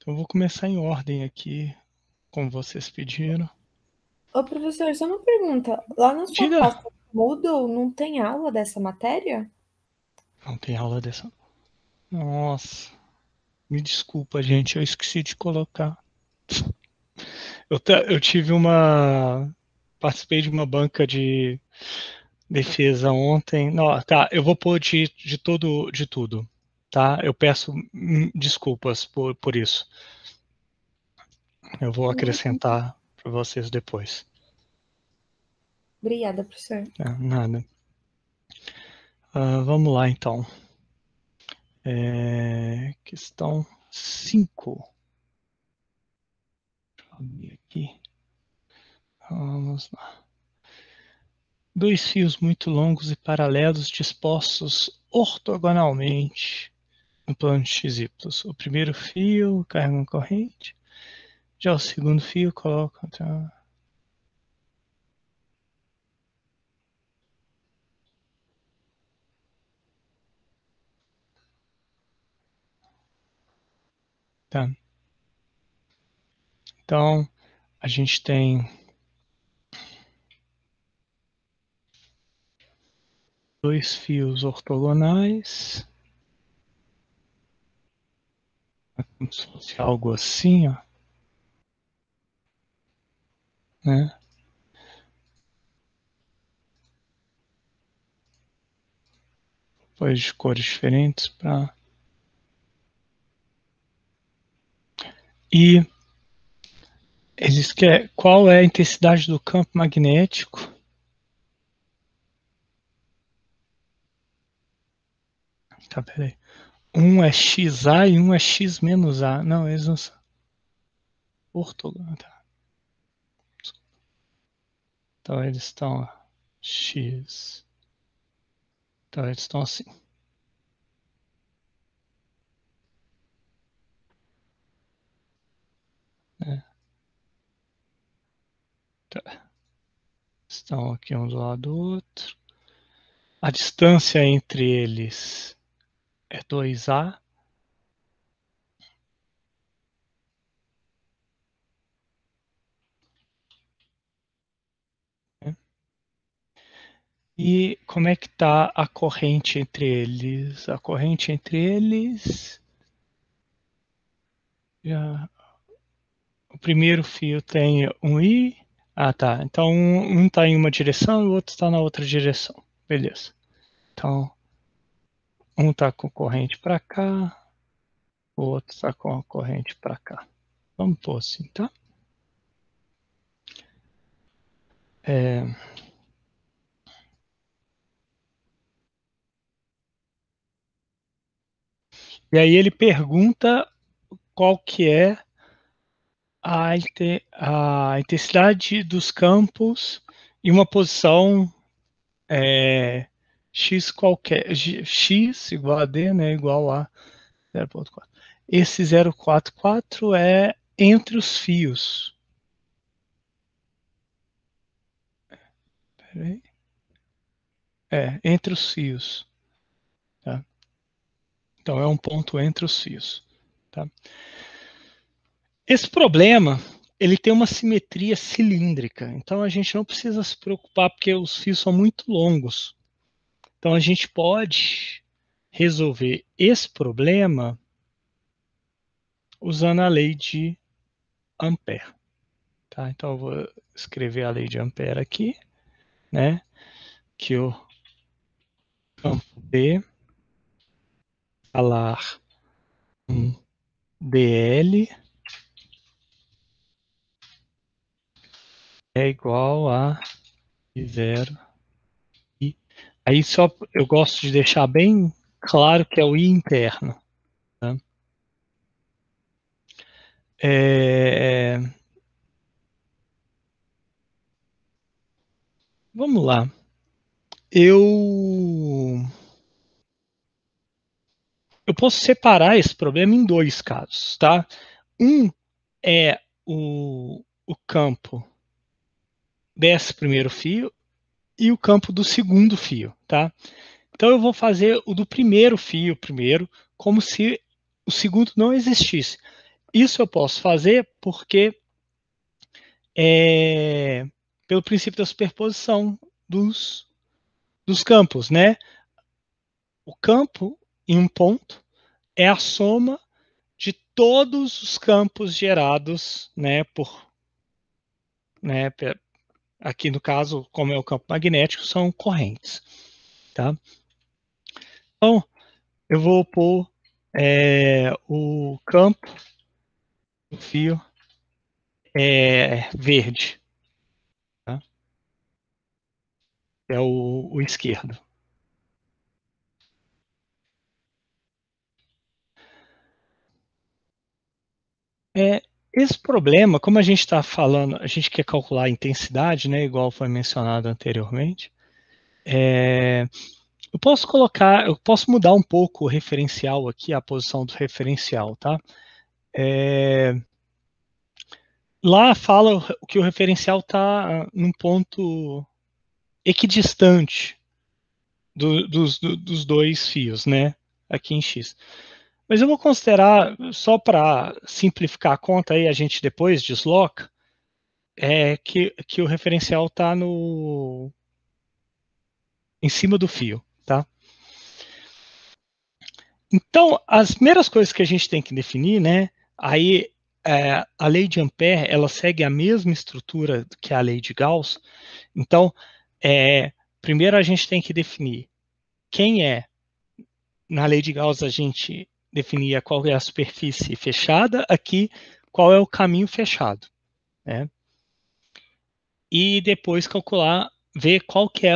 Eu vou começar em ordem aqui, como vocês pediram. Ô, professor, só uma pergunta. Lá na sua Diga! pasta Moodle não tem aula dessa matéria? Não tem aula dessa. Nossa, me desculpa, gente, eu esqueci de colocar. Eu tive uma. Participei de uma banca de defesa ontem. Não, tá, eu vou pôr de tudo, tá? Eu peço desculpas por isso. Eu vou acrescentar para vocês depois. Obrigada, professor. Nada. Vamos lá, então. Questão 5. Deixa eu abrir aqui. Vamos lá. Dois fios muito longos e paralelos dispostos ortogonalmente no plano de XY. O primeiro fio carrega uma corrente, já o segundo fio coloca. Tá. Então, a gente tem dois fios ortogonais, como se fosse algo assim, ó, né? Depois de cores diferentes para. E eles querem qual é a intensidade do campo magnético? Tá, peraí. Um é XA e um é X menos A. Não, eles não são ortogonais. Tá. Então eles estão X. Então eles estão assim. Né? Tá. Estão aqui um do lado do outro. A distância entre eles é 2A. Né? E como é que está a corrente entre eles? A corrente entre eles. O primeiro fio tem um I. Ah, tá. Então um está em uma direção e o outro está na outra direção. Beleza. Então, um está com corrente para cá, o outro está com a corrente para cá. Vamos pôr assim, tá? E aí ele pergunta qual que é a intensidade dos campos em uma posição x qualquer, x igual a d, né, igual a 0,4. Esse 0,44 é entre os fios. Peraí. Entre os fios. Tá? Então é um ponto entre os fios. Tá? Esse problema ele tem uma simetria cilíndrica, então a gente não precisa se preocupar porque os fios são muito longos. Então a gente pode resolver esse problema usando a lei de Ampère. Tá? Então eu vou escrever a lei de Ampère aqui, né? Que o campo B escalar dl é igual a I0. I. Aí só eu gosto de deixar bem claro que é o I interno. Tá? Vamos lá. Eu posso separar esse problema em dois casos, tá? Um é o campo desse primeiro fio e o campo do segundo fio, tá? Então eu vou fazer o do primeiro fio primeiro, como se o segundo não existisse. isso eu posso fazer porque pelo princípio da superposição dos campos, né? O campo em um ponto é a soma de todos os campos gerados, né, né, aqui no caso, como é o campo magnético, são correntes, tá? Então, eu vou pôr o campo do fio verde, tá? É o esquerdo. Esse problema, como a gente está falando, a gente quer calcular a intensidade, né, igual foi mencionado anteriormente, eu posso mudar um pouco o referencial aqui, a posição do referencial, tá? Lá fala que o referencial está num ponto equidistante dos dois fios, né? Aqui em X. Mas eu vou considerar, só para simplificar a conta, aí a gente depois desloca, que o referencial está em cima do fio, tá? Então, as primeiras coisas que a gente tem que definir, né? Aí, a lei de Ampère, ela segue a mesma estrutura que a lei de Gauss. Então, primeiro a gente tem que definir quem é. Na lei de Gauss, a gente definia qual é a superfície fechada, aqui, qual é o caminho fechado, né? E depois calcular, ver qual que é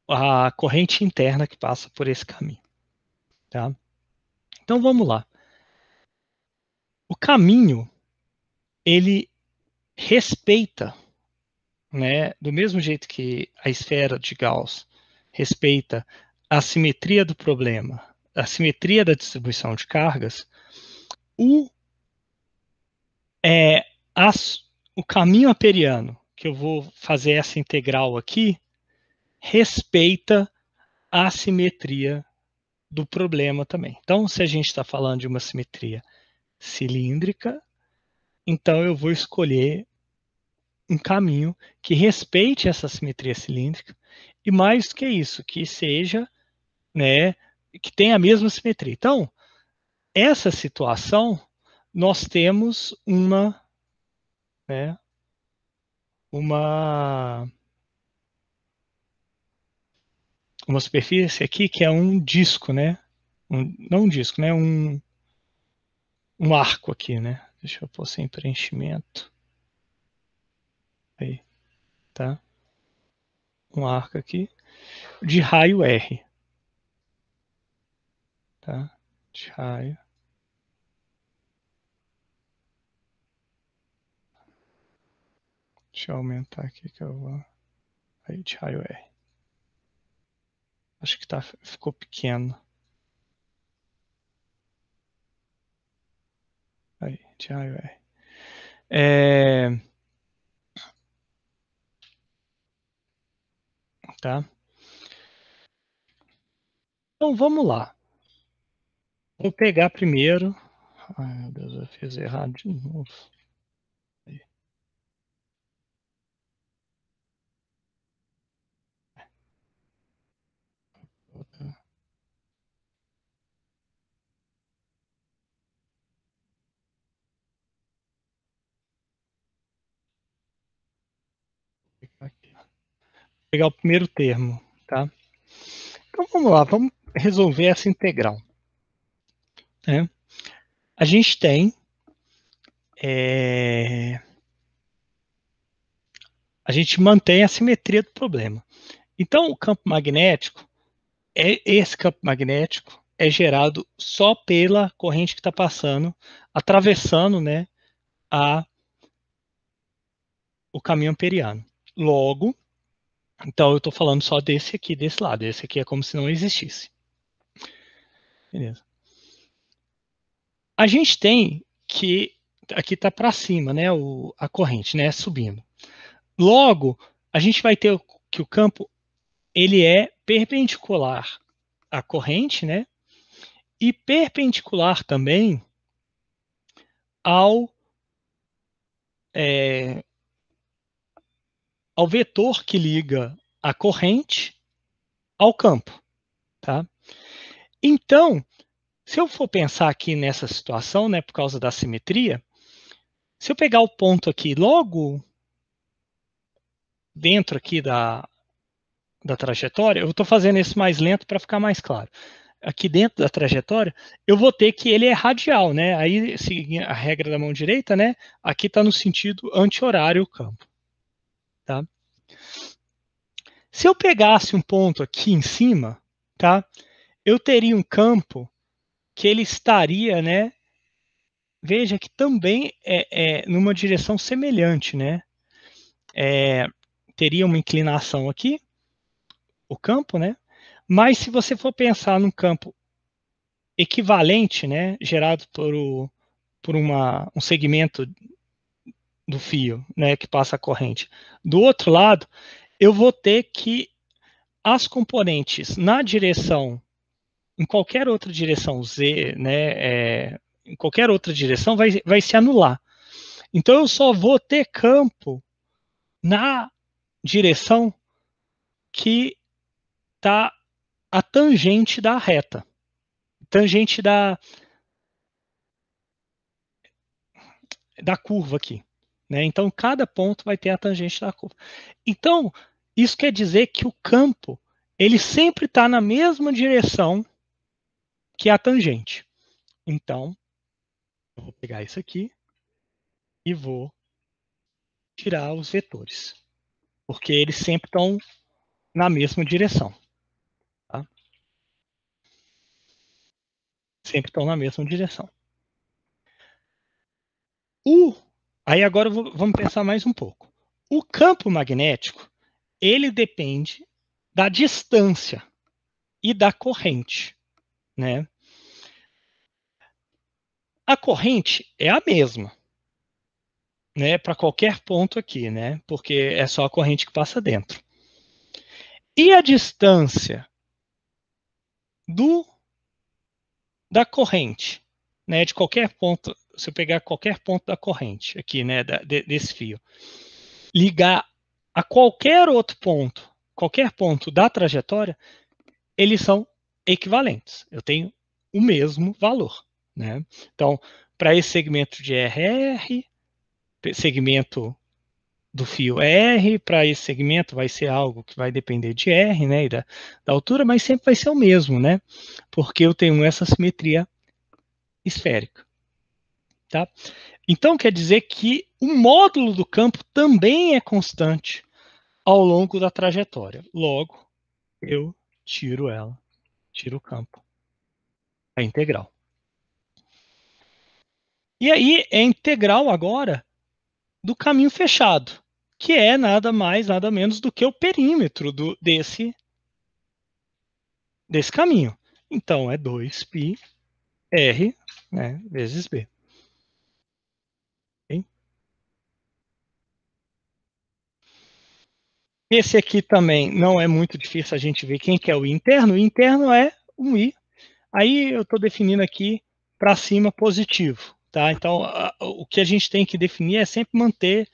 a corrente interna que passa por esse caminho, tá? Então vamos lá. O caminho, ele respeita, né, do mesmo jeito que a esfera de Gauss respeita a simetria do problema, a simetria da distribuição de cargas, o, é, o caminho aperiano, que eu vou fazer essa integral aqui, respeita a simetria do problema também. Então, se a gente está falando de uma simetria cilíndrica, então eu vou escolher um caminho que respeite essa simetria cilíndrica e mais do que isso, que seja, né, que tenha a mesma simetria. Então, essa situação, nós temos né, uma, uma superfície aqui que é um disco, né? Não um disco, né? Um arco aqui, né? Deixa eu pôr sem preenchimento. Aí, tá? Um arco aqui de raio R, tá? De raio. Deixa eu aumentar aqui que eu vou. Aí, de raio R. Acho que ficou pequeno. Aí, de raio R. Tá? Então vamos lá. Vou pegar primeiro. Ai meu Deus, eu fiz errado de novo. Aí. Aqui. Vou pegar o primeiro termo, tá? Então vamos lá, vamos resolver essa integral. Né? A gente tem a gente mantém a simetria do problema. Então o campo magnético, esse campo magnético é gerado só pela corrente que está passando, atravessando, né, o caminho amperiano. Logo, então eu estou falando só desse aqui, desse lado. Esse aqui é como se não existisse. Beleza. A gente tem que aqui está para cima, né, a corrente, né, subindo. Logo, a gente vai ter que o campo ele é perpendicular à corrente, né, e perpendicular também ao vetor que liga a corrente ao campo, tá? Então, se eu for pensar aqui nessa situação, né, por causa da simetria, se eu pegar o ponto aqui logo dentro aqui da trajetória, eu estou fazendo isso mais lento para ficar mais claro. Aqui dentro da trajetória, eu vou ter que ele é radial, né? Aí, seguindo a regra da mão direita, né? Aqui está no sentido anti-horário o campo, tá? Se eu pegasse um ponto aqui em cima, tá? Eu teria um campo que ele estaria, né? Veja que também é numa direção semelhante, né? Teria uma inclinação aqui, o campo, né? Mas se você for pensar num campo equivalente, né, gerado por um segmento do fio, né, que passa a corrente, do outro lado, eu vou ter que as componentes na direção, em qualquer outra direção Z, né, em qualquer outra direção, vai se anular. Então eu só vou ter campo na direção que está a tangente da reta, tangente da curva aqui, né? Então cada ponto vai ter a tangente da curva. Então isso quer dizer que o campo ele sempre está na mesma direção que a tangente. Então eu vou pegar isso aqui e vou tirar os vetores, porque eles sempre estão na mesma direção. Tá? Sempre estão na mesma direção. Aí agora vamos pensar mais um pouco. O campo magnético, ele depende da distância e da corrente, né? A corrente é a mesma, né? Para qualquer ponto aqui, né? Porque é só a corrente que passa dentro. E a distância da corrente, né? De qualquer ponto, se eu pegar qualquer ponto da corrente aqui, né? Desse fio, ligar a qualquer outro ponto, qualquer ponto da trajetória, eles são equivalentes. Eu tenho o mesmo valor, né? Então, para esse segmento de RR, segmento do fio R, para esse segmento vai ser algo que vai depender de R, né, e da altura, mas sempre vai ser o mesmo, né? Porque eu tenho essa simetria esférica, tá? Então quer dizer que o módulo do campo também é constante ao longo da trajetória. Logo, eu tiro o campo. A integral. E aí é integral agora do caminho fechado, que é nada mais, nada menos do que o perímetro desse caminho. Então é 2πr, né, vezes b. Okay? Esse aqui também não é muito difícil a gente ver quem que é o interno. O interno é um i. Aí eu estou definindo aqui para cima positivo. Tá? Então o que a gente tem que definir é sempre manter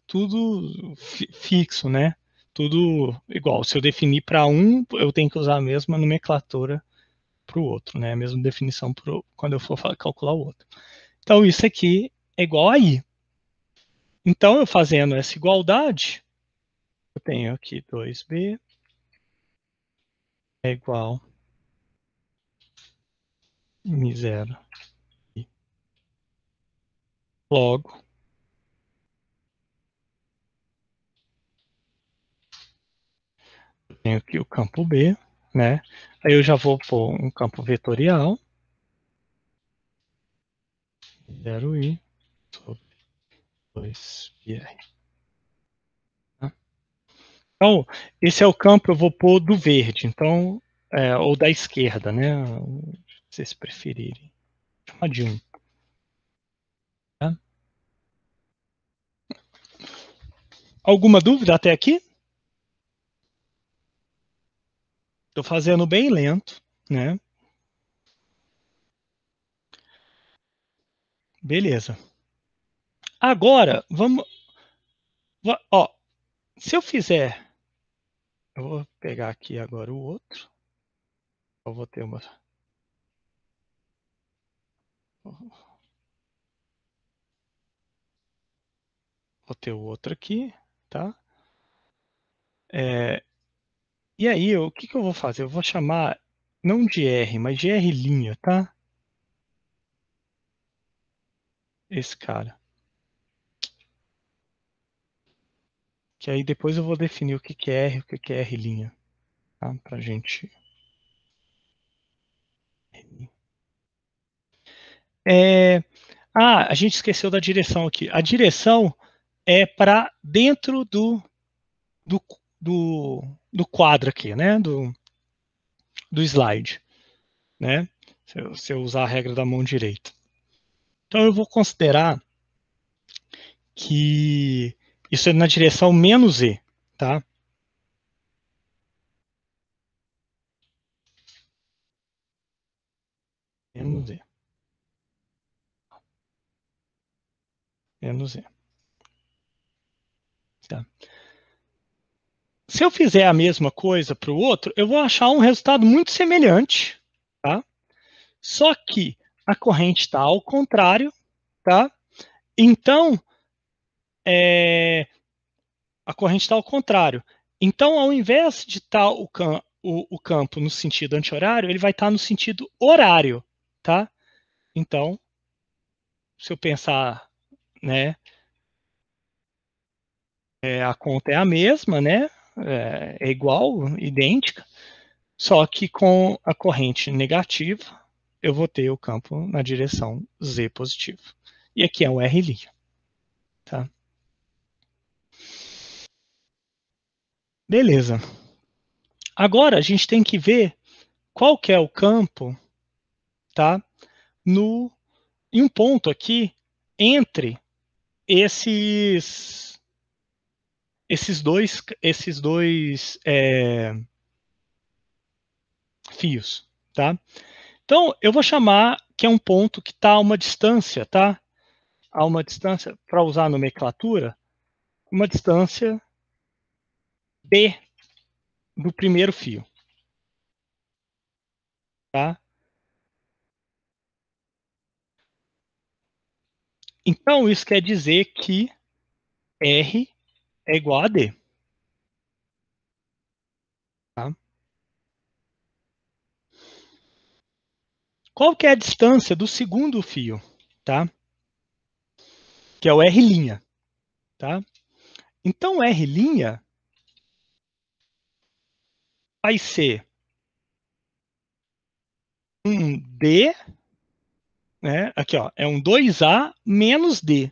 tudo fixo, né? Tudo igual. Se eu definir para um, eu tenho que usar a mesma nomenclatura para o outro, né? A mesma definição quando eu for calcular o outro. Então isso aqui é igual a i. Então eu fazendo essa igualdade, eu tenho aqui 2b é igual a mi0 i. Logo, eu tenho aqui o campo B, né? Aí eu já vou pôr um campo vetorial, 0i sobre 2πr. Então, esse é o campo que eu vou pôr do verde, então, ou da esquerda, né? Se vocês preferirem. Chamar de 1. Tá? Alguma dúvida até aqui? Estou fazendo bem lento, né? Beleza. Agora, vamos... Ó, se eu fizer... Eu vou pegar aqui agora o outro. Eu vou ter uma... Vou ter o outro aqui, tá? E aí, o que eu vou fazer? Eu vou chamar, não de R, mas de R', tá? Esse cara. Que aí depois eu vou definir o que é R e o que é R', tá? Pra gente... a gente esqueceu da direção aqui. A direção é para dentro do, do, do quadro aqui, né? Do slide, né? Se eu usar a regra da mão direita. Então eu vou considerar que isso é na direção menos E, tá? Menos E. Menos E. Tá? Se eu fizer a mesma coisa para o outro, eu vou achar um resultado muito semelhante, tá? Só que a corrente está ao contrário, tá? Então, a corrente está ao contrário. Então, ao invés de estar o campo no sentido anti-horário, ele vai estar no sentido horário, tá? Então, se eu pensar, né, a conta é a mesma, né? É igual, idêntica, só que com a corrente negativa, eu vou ter o campo na direção Z positivo. E aqui é o R', tá? Beleza. Agora a gente tem que ver qual que é o campo, tá? Em um ponto aqui entre esses dois fios, tá? Então eu vou chamar que é um ponto que está a uma distância, tá? A uma distância, para usar a nomenclatura, uma distância D do primeiro fio, tá? Então isso quer dizer que R é igual a D, tá? Qual que é a distância do segundo fio, tá? Que é o R', tá? Então R' vai ser um D, né? Aqui, ó, é um 2A menos D.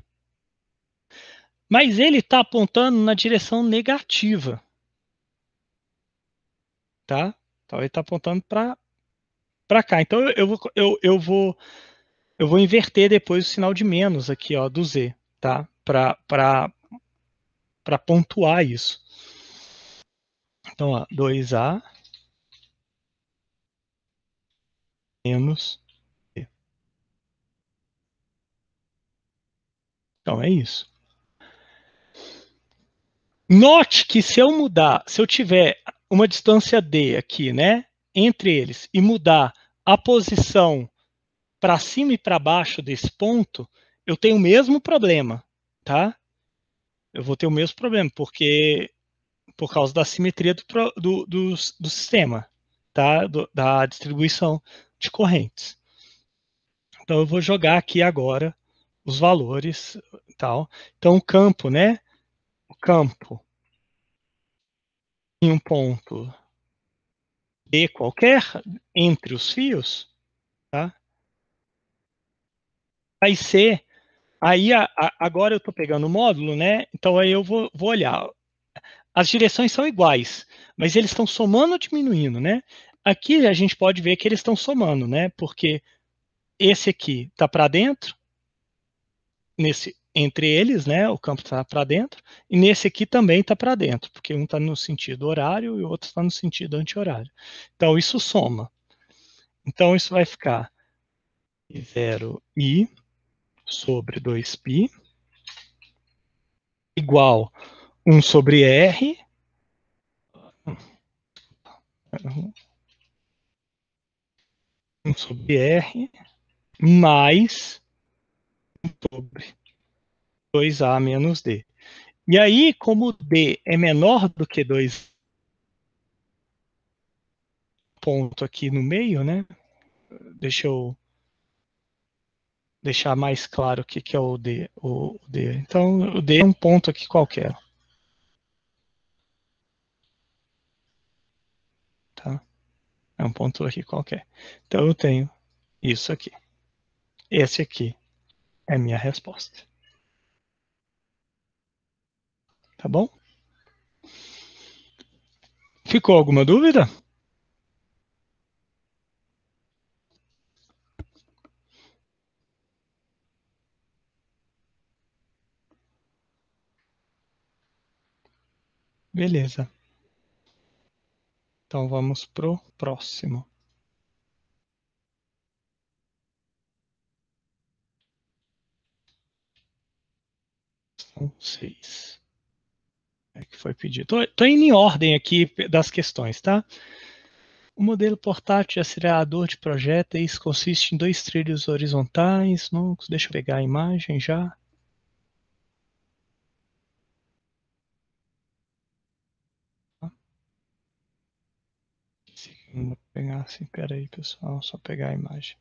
Mas ele está apontando na direção negativa, tá? Então ele está apontando para cá. Então eu vou inverter depois o sinal de menos aqui, ó, do Z, tá? Para pontuar isso. Então, ó, 2A menos D. Então é isso. Note que se eu tiver uma distância D aqui, né, entre eles, e mudar a posição para cima e para baixo desse ponto, eu tenho o mesmo problema, tá? Eu vou ter o mesmo problema, porque por causa da simetria do sistema, tá? Da distribuição de correntes. Então eu vou jogar aqui agora os valores, tal. Então o campo, né? O campo em um ponto D qualquer entre os fios, tá? Vai ser aí agora eu estou pegando o módulo, né? Então aí eu vou olhar. As direções são iguais, mas eles estão somando ou diminuindo, né? Aqui a gente pode ver que eles estão somando, né? Porque esse aqui está para dentro, entre eles, né? O campo está para dentro, e nesse aqui também está para dentro, porque um está no sentido horário e o outro está no sentido anti-horário. Então isso soma. Então isso vai ficar 0i sobre 2π igual 1 sobre R 1 sobre R mais 1 sobre 2A menos D. E aí, como D é menor do que 2 ponto aqui no meio, né? Deixa eu deixar mais claro o que é o D. O D. Então, o D é um ponto aqui qualquer. Tá? É um ponto aqui qualquer. Então, eu tenho isso aqui. Esse aqui é a minha resposta. Tá bom? Ficou alguma dúvida? Beleza. Então vamos pro próximo. São 6. É que foi pedido. Tô indo em ordem aqui das questões, tá? O modelo portátil de acelerador de projéteis consiste em 2 trilhos horizontais. Deixa eu pegar a imagem já. Vou pegar assim, peraí, pessoal, só pegar a imagem.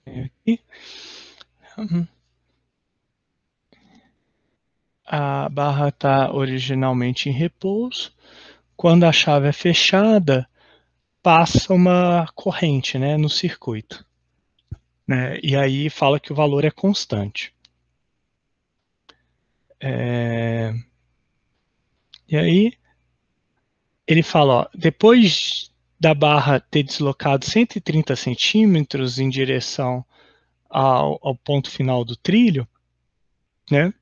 Aqui. A barra está originalmente em repouso. Quando a chave é fechada, passa uma corrente, né, no circuito. Né, e aí fala que o valor é constante. E aí ele fala, ó, depois da barra ter deslocado 130 centímetros em direção ao ponto final do trilho, né?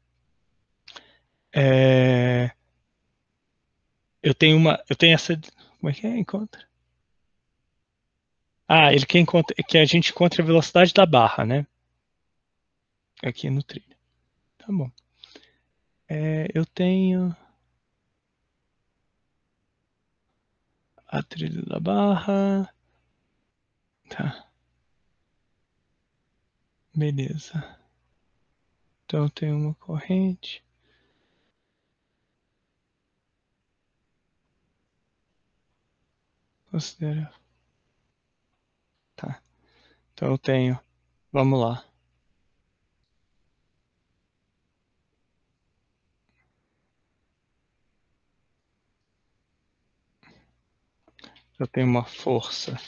Eu tenho essa, como é que é? Encontra? Ele quer que a gente encontre a velocidade da barra, né? Aqui no trilho. Tá bom. Eu tenho a trilha da barra. Tá. Beleza. Então eu tenho uma corrente. Considera. Tá. Então eu tenho. Vamos lá. Eu tenho uma força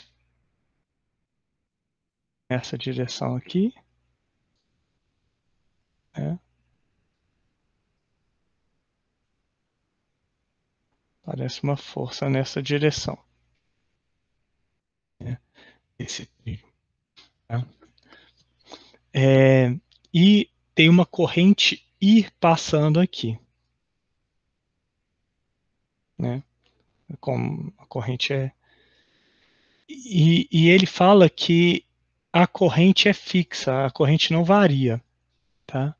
nessa direção aqui. Né? Parece uma força nessa direção. Né? Esse trilho. Tá? E tem uma corrente ir passando aqui. Né? Como a corrente é. E ele fala que a corrente é fixa, a corrente não varia. Tá?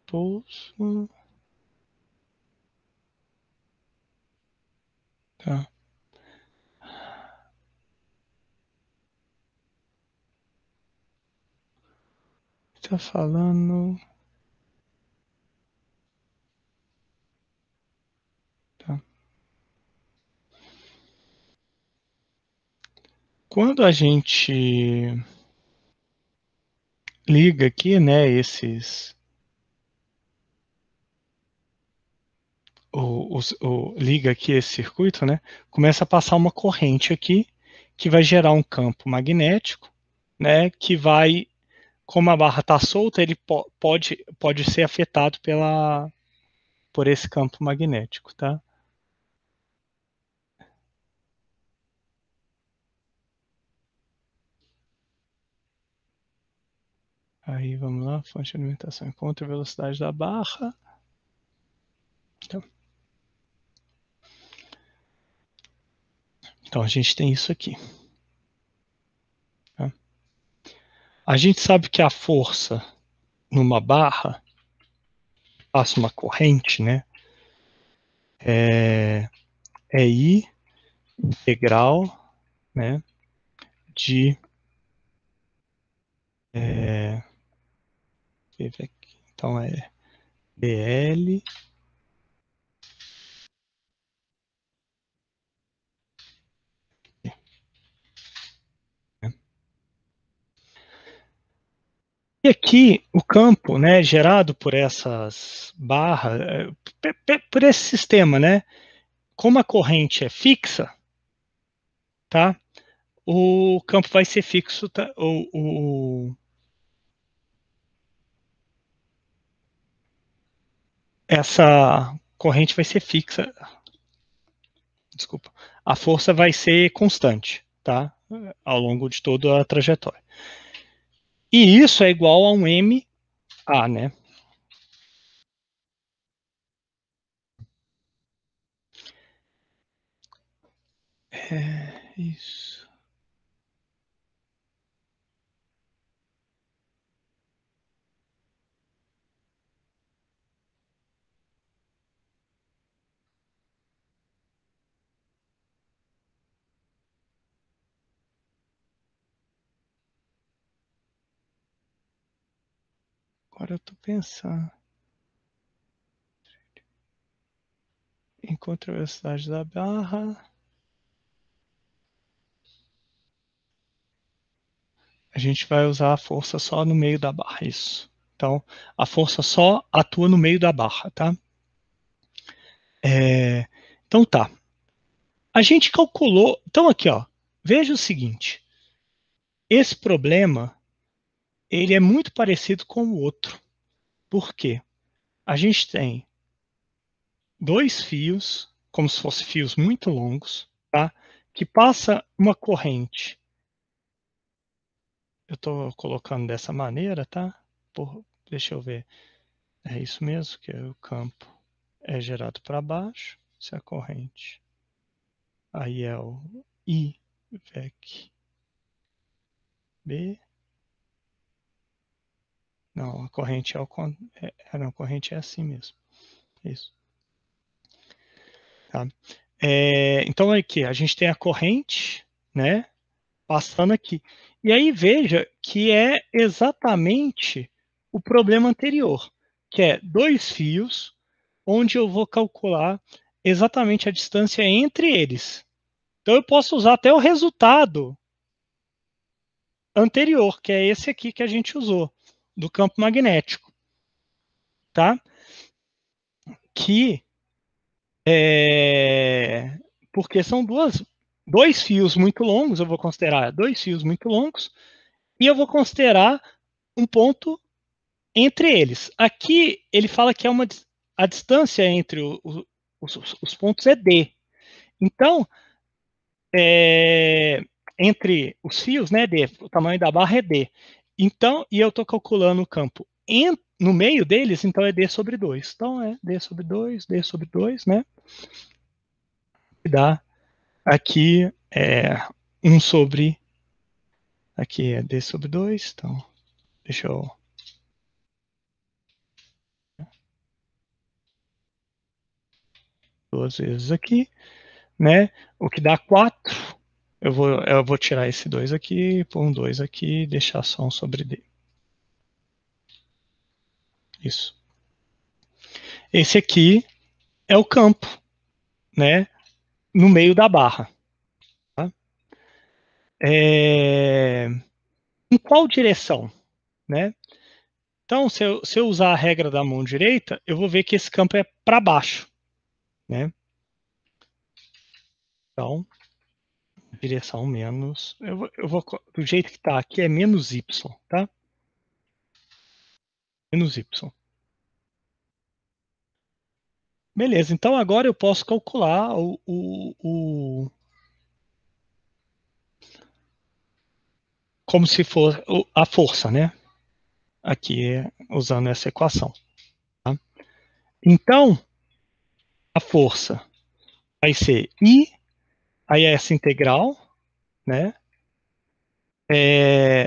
Pulso. Tá. Tá falando. Tá. Quando a gente liga aqui, né, liga aqui esse circuito, né, começa a passar uma corrente aqui que vai gerar um campo magnético, né, que vai, como a barra está solta, ele pode ser afetado por esse campo magnético, tá? Aí vamos lá, fonte de alimentação, encontra a velocidade da barra. Então a gente tem isso aqui. Tá? A gente sabe que a força numa barra, passa uma corrente, né? É I integral, né? De então é dl e aqui o campo, né, gerado por essas barras, por esse sistema, né, como a corrente é fixa, tá? O campo vai ser fixo, tá? Essa corrente vai ser fixa. Desculpa. A força vai ser constante, tá? Ao longo de toda a trajetória. E isso é igual a um MA, né? Isso. Agora eu estou pensando. Encontre a velocidade da barra. A gente vai usar a força só no meio da barra, isso. Então, a força só atua no meio da barra, tá? Então tá. A gente calculou. Então aqui, ó. Veja o seguinte. Esse problema, ele é muito parecido com o outro. Por quê? A gente tem dois fios, como se fossem fios muito longos, tá? Que passa uma corrente. Eu estou colocando dessa maneira, tá? Deixa eu ver. É isso mesmo, que o campo é gerado para baixo, se a corrente. Aí é o I VEC B. Não, a corrente não, a corrente é assim mesmo. Isso. Tá? Então aqui a gente tem a corrente, né? Passando aqui. E aí veja que é exatamente o problema anterior, que é dois fios, onde eu vou calcular exatamente a distância entre eles. Então eu posso usar até o resultado anterior, que é esse aqui que a gente usou, do campo magnético, tá? Que porque são dois fios muito longos, eu vou considerar dois fios muito longos, e eu vou considerar um ponto entre eles. Aqui ele fala que a distância entre os pontos é D. Então, entre os fios, né, D, o tamanho da barra é D. Então, e eu estou calculando o campo no meio deles, então é D sobre 2. Então é D sobre 2, D sobre 2, né? Que dá aqui 1 sobre. Aqui é D sobre 2, então deixa eu. Duas vezes aqui, né? O que dá 4. Eu vou tirar esse 2 aqui, pôr um 2 aqui e deixar só 1 sobre D. Isso. Esse aqui é o campo, né? No meio da barra. Tá? Em qual direção? Né? Então, se eu usar a regra da mão direita, eu vou ver que esse campo é para baixo. Né? Então, direção menos. Eu vou do jeito que está aqui é menos y, tá? Menos y. Beleza, então agora eu posso calcular como se for a força, né? aqui usando essa equação. Tá? Então, a força vai ser I, aí essa integral, né?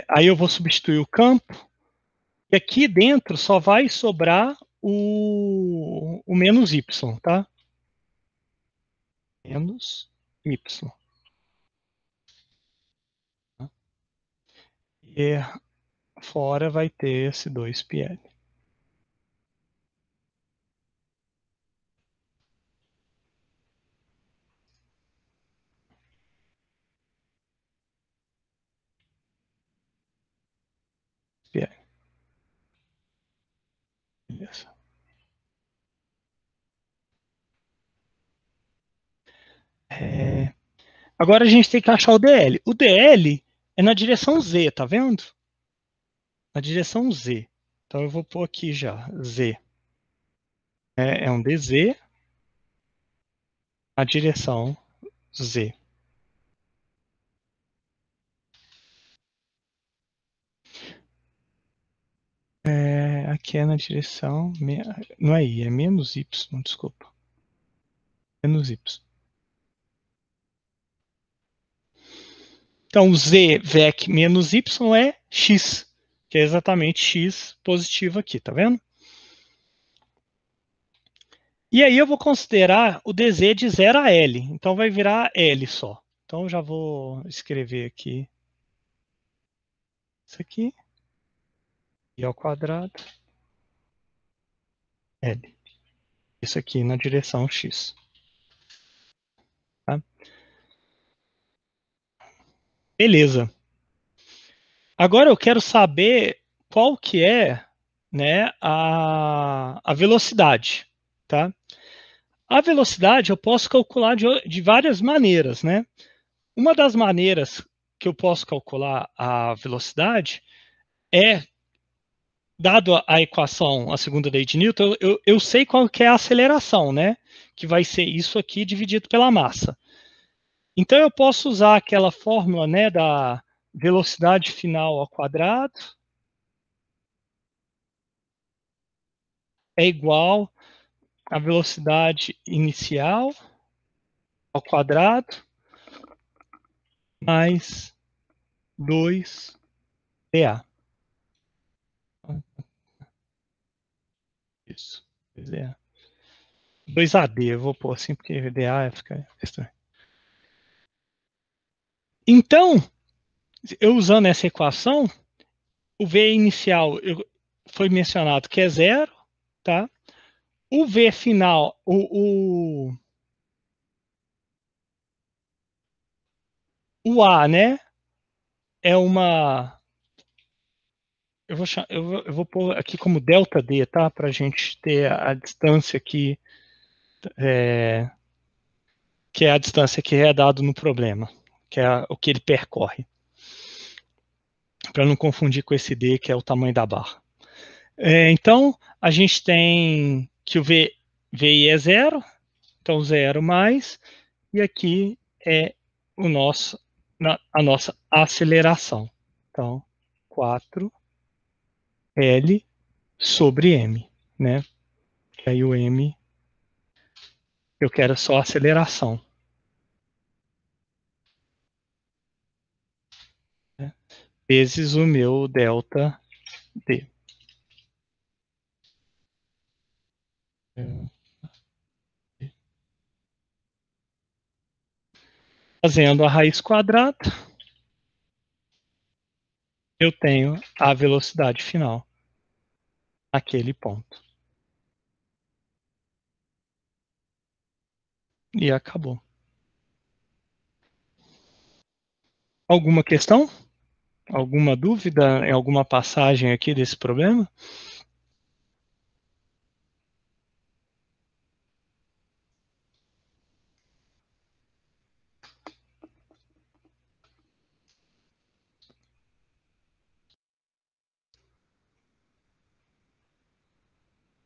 Aí eu vou substituir o campo, e aqui dentro só vai sobrar o menos y, tá? Menos y. E fora vai ter esse 2πl. Beleza. Agora a gente tem que achar o DL. O DL é na direção Z, tá vendo? Na direção Z. Então eu vou pôr aqui já, Z. É um DZ na direção Z. Aqui é na direção... Não é I, é menos Y, desculpa. Menos Y. Então, Z vec menos Y é X, que é exatamente X positivo aqui, tá vendo? E aí eu vou considerar o DZ de 0 a L, então vai virar L só. Então eu já vou escrever aqui isso aqui, I ao quadrado, L. Isso aqui na direção X. Tá? Beleza. Agora eu quero saber qual que é, né, a velocidade. Tá? A velocidade eu posso calcular de várias maneiras. Né? Uma das maneiras que eu posso calcular a velocidade é, dado a equação, a segunda lei de Newton, eu sei qual que é a aceleração, né? Que vai ser isso aqui dividido pela massa. Então eu posso usar aquela fórmula, né, da velocidade final ao quadrado é igual à velocidade inicial ao quadrado mais 2dA. Isso, 2dA. 2AD, eu vou pôr assim porque dA fica estranho. Então, eu usando essa equação, o V inicial foi mencionado que é 0, tá? O V final, o A, né? É uma... Eu vou pôr aqui como delta D, tá? Para a gente ter a distância aqui, que é a distância que é dado no problema, que é o que ele percorre. Para não confundir com esse D, que é o tamanho da barra. Então, a gente tem que o VI é 0, então 0 mais, e aqui é a nossa aceleração. Então, 4L sobre M, né? Que aí o M, eu quero só a aceleração. Né? Vezes o meu delta D. Fazendo a raiz quadrada, eu tenho a velocidade final naquele ponto. E acabou. Alguma questão? Alguma dúvida em alguma passagem aqui desse problema?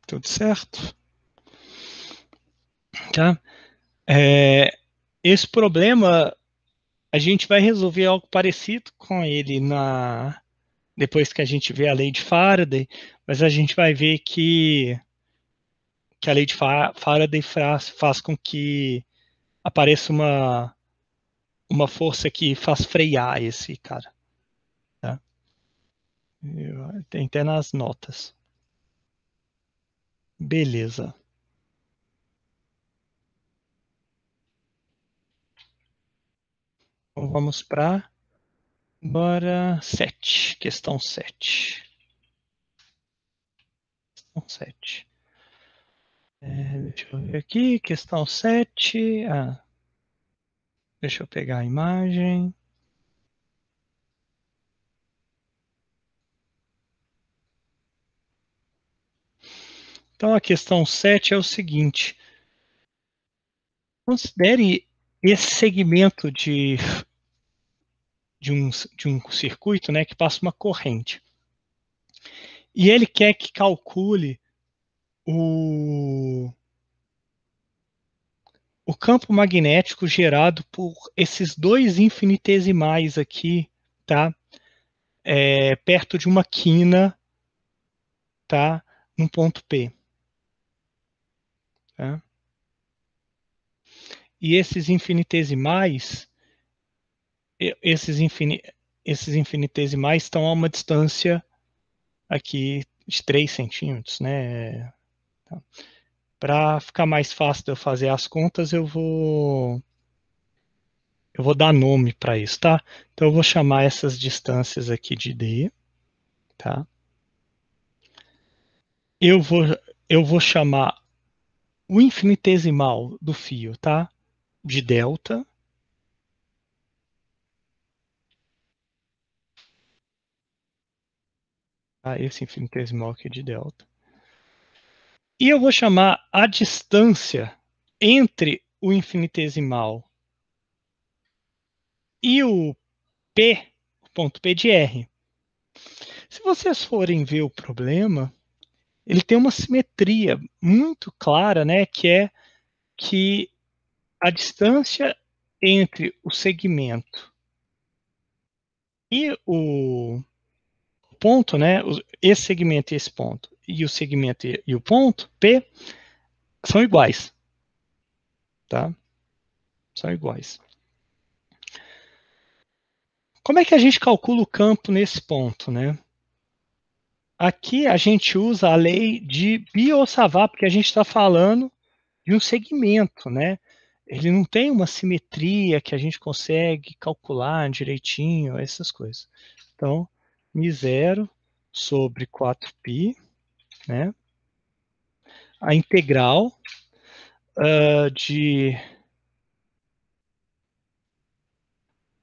Tudo certo? Tá? Esse problema, a gente vai resolver algo parecido com ele depois que a gente vê a lei de Faraday, mas a gente vai ver que a lei de Faraday faz com que apareça uma força que faz frear esse cara. Tá? Tem até nas notas. Beleza. Então vamos para bora 7, questão 7. Questão 7. Deixa eu ver aqui, questão 7. Deixa eu pegar a imagem. Então a questão 7 é o seguinte: considere esse segmento de um circuito, né, que passa uma corrente. E ele quer que calcule o campo magnético gerado por esses dois infinitesimais aqui, tá? Perto de uma quina, tá? Num ponto P. Tá? E esses infinitesimais, esses infinitesimais estão a uma distância aqui de 3 centímetros, né? Tá. Para ficar mais fácil de eu fazer as contas, eu vou dar nome para isso, tá? Então eu vou chamar essas distâncias aqui de D, tá? Eu vou chamar o infinitesimal do fio, tá? De delta. Tá? Esse infinitesimal aqui de delta. E eu vou chamar a distância entre o infinitesimal e o P, o ponto P de R. Se vocês forem ver o problema, ele tem uma simetria muito clara, né? Que é que a distância entre o segmento e o ponto, né? Esse segmento e esse ponto, e o segmento e o ponto P são iguais, tá? São iguais. Como é que a gente calcula o campo nesse ponto, né? Aqui a gente usa a lei de Biot-Savart, porque a gente está falando de um segmento, né? Ele não tem uma simetria que a gente consegue calcular direitinho, essas coisas. Então, μ0 sobre 4π, né? A integral de...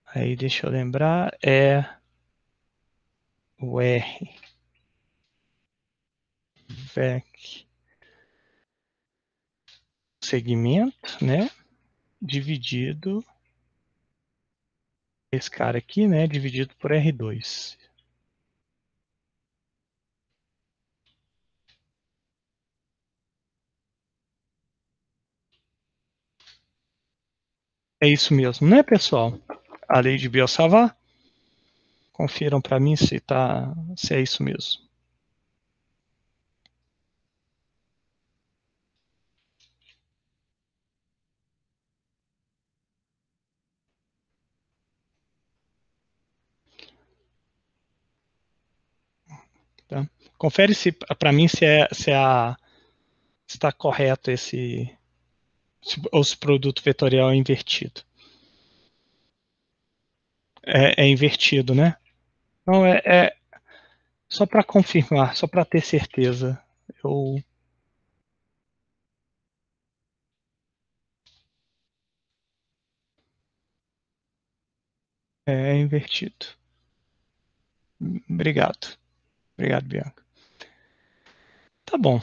Aí, deixa eu lembrar, é o R vec segmento, né? Dividido, esse cara aqui, né? Dividido por R2. É isso mesmo, né, pessoal? A lei de Biot-Savart. Confiram para mim se é isso mesmo. Tá? Confere para mim se está correto ou se o produto vetorial é invertido. É invertido, né? Então é só para confirmar, só para ter certeza. É invertido. Obrigado. Obrigado, Bianca. Tá bom.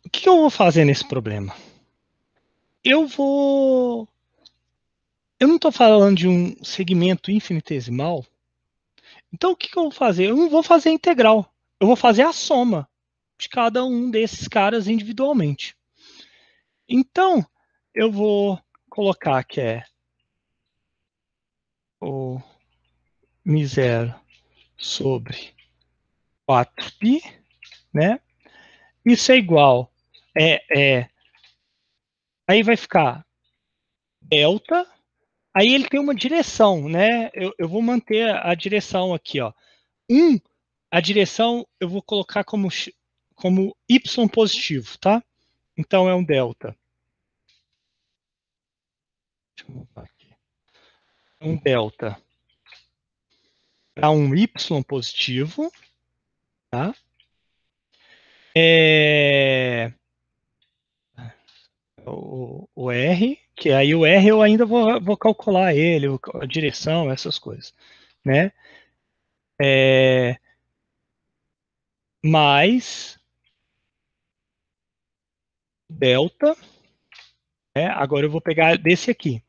O que eu vou fazer nesse problema? Eu não estou falando de um segmento infinitesimal. Então o que eu vou fazer? Eu não vou fazer a integral. Eu vou fazer a soma de cada um desses caras individualmente. Então eu vou colocar que é o μ0 sobre 4π, né? Isso é igual, aí vai ficar delta, aí ele tem uma direção, né? Eu vou manter a direção aqui, ó. A direção eu vou colocar como y positivo, tá? Então é um delta. Deixa eu montar aqui. Um delta para um y positivo, tá? O R, que aí o R eu ainda vou calcular ele, a direção, essas coisas, né? Mais delta, né? Agora eu vou pegar desse aqui.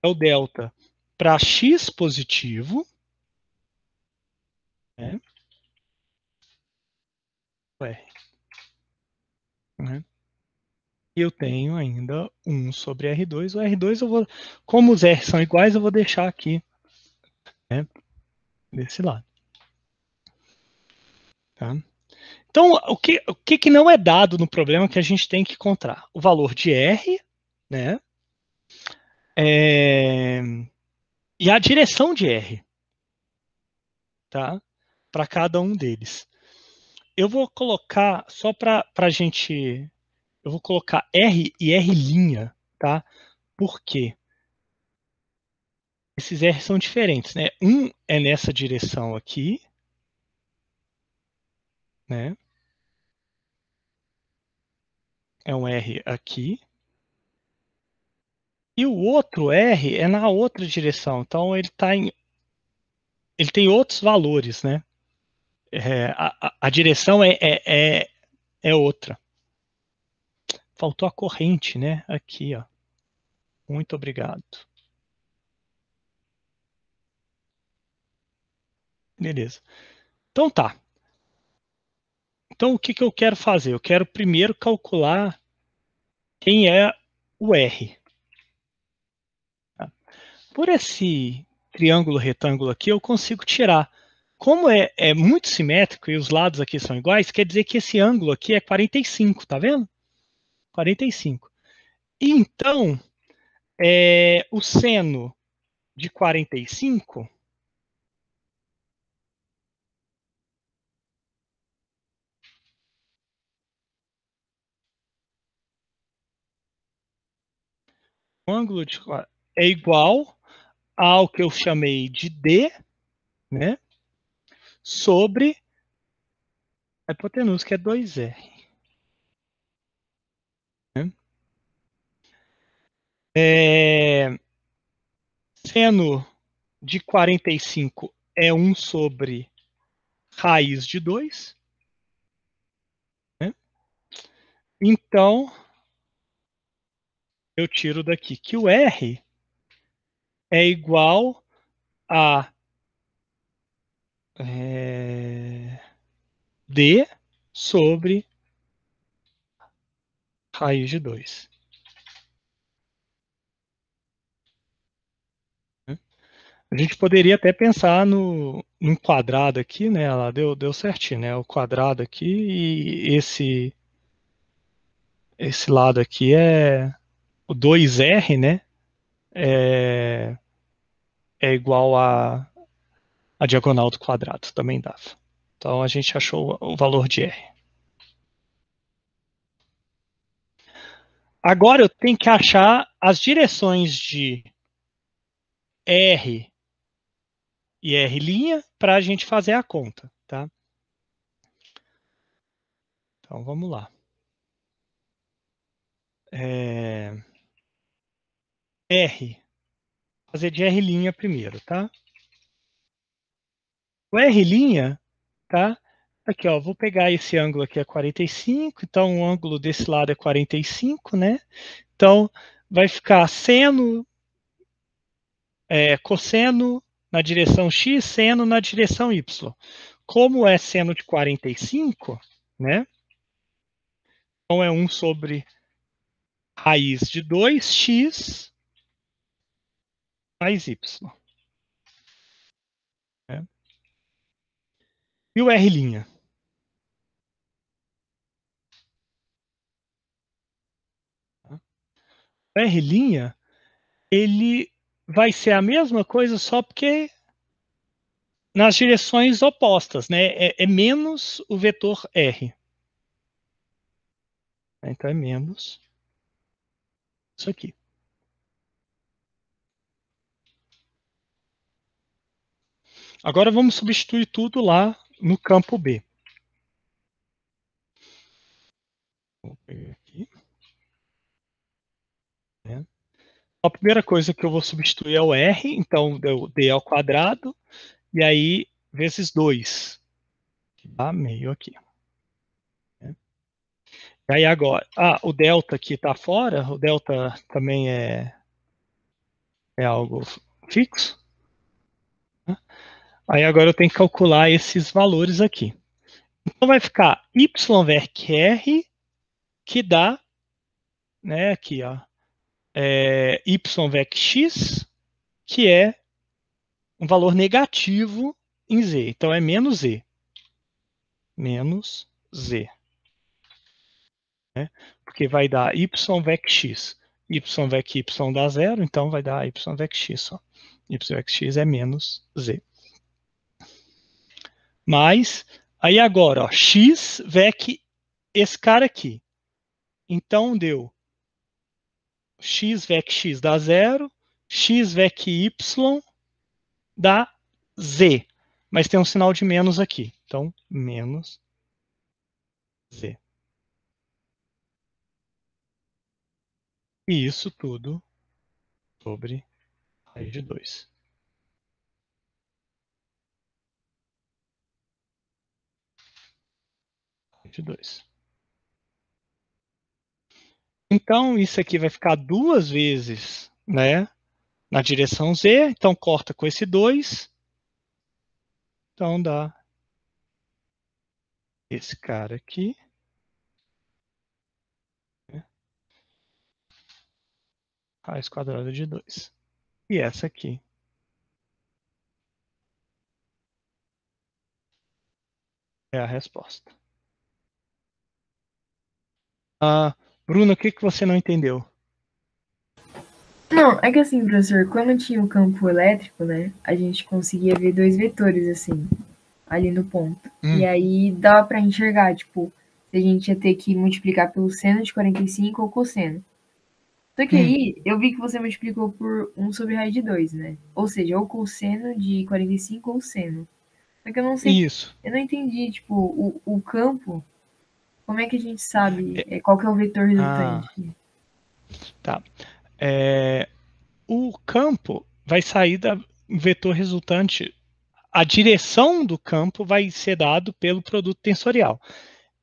É o delta para x positivo, né? R, né? E eu tenho ainda 1 sobre R2. O R2 eu vou, como os R são iguais, eu vou deixar aqui, né? Desse lado. Tá? Então, o que não é dado no problema que a gente tem que encontrar? O valor de R, né? E a direção de R, tá? Para cada um deles. Eu vou colocar, só para a gente, eu vou colocar R e R', tá? Por quê? Esses R são diferentes, né? Um é nessa direção aqui, né? É um R aqui. E o outro R é na outra direção. Então ele tem outros valores, né? A direção é outra. Faltou a corrente, né? Aqui, ó. Muito obrigado. Beleza. Então tá. Então o que eu quero fazer? Eu quero primeiro calcular quem é o R. Tá? Por esse triângulo retângulo aqui, eu consigo tirar. Como é muito simétrico e os lados aqui são iguais, quer dizer que esse ângulo aqui é 45, tá vendo? 45. E então, o seno de 45 o ângulo é igual ao que eu chamei de D, né? Sobre a hipotenusa, que é 2R. Né? Seno de 45 é 1 sobre raiz de 2. Né? Então, eu tiro daqui que o R é igual a D sobre raiz de 2. A gente poderia até pensar num quadrado aqui, né? Ela deu certinho, né? O quadrado aqui e esse lado aqui é o 2R, né? É igual a diagonal do quadrado, também dava. Então a gente achou o valor de R. Agora eu tenho que achar as direções de R e R' para a gente fazer a conta, tá? Então vamos lá. R, fazer de R' primeiro, tá? O R', tá? Aqui, ó, vou pegar esse ângulo aqui é 45, então o ângulo desse lado é 45, né? Então vai ficar seno, cosseno na direção x, seno na direção y. Como é seno de 45, né? Então é 1 sobre raiz de 2x mais y. E o R'? O R', ele vai ser a mesma coisa só porque nas direções opostas, né? É menos o vetor R. Então é menos isso aqui. Agora vamos substituir tudo lá no campo B. Vou pegar aqui. A primeira coisa que eu vou substituir é o R, então eu dei ao quadrado, e aí vezes 2. Dá meio aqui. E aí agora, o delta aqui está fora, o delta também é algo fixo. Aí agora eu tenho que calcular esses valores aqui. Então vai ficar y_r que dá, né, aqui, ó, y_x, que é um valor negativo em z. Então é menos z. Menos z. Né? Porque vai dar y_x. Y_ dá zero, então vai dar y_x só. Y_x é menos z. Mas, aí agora, ó, x vec esse cara aqui. Então deu x vec x dá zero, x vec y dá z. Mas tem um sinal de menos aqui. Então, menos z. E isso tudo sobre raiz de 2. Raiz de 2. Então, isso aqui vai ficar duas vezes, né, na direção z. Então, corta com esse 2. Então, dá esse cara aqui. Né, raiz quadrada de 2. E essa aqui é a resposta. Bruno, o que você não entendeu? Não, é que assim, professor, quando tinha o campo elétrico, né, a gente conseguia ver dois vetores, assim, ali no ponto. E aí dava pra enxergar, tipo, se a gente ia ter que multiplicar pelo seno de 45 ou cosseno. Só que aí, eu vi que você multiplicou por 1 sobre raiz de 2, né? Ou seja, ou cosseno de 45 ou seno. Só que eu não sei, Isso. eu não entendi, tipo, o campo, como é que a gente sabe qual que é o vetor resultante? Tá. O campo vai sair do vetor resultante. A direção do campo vai ser dado pelo produto tensorial.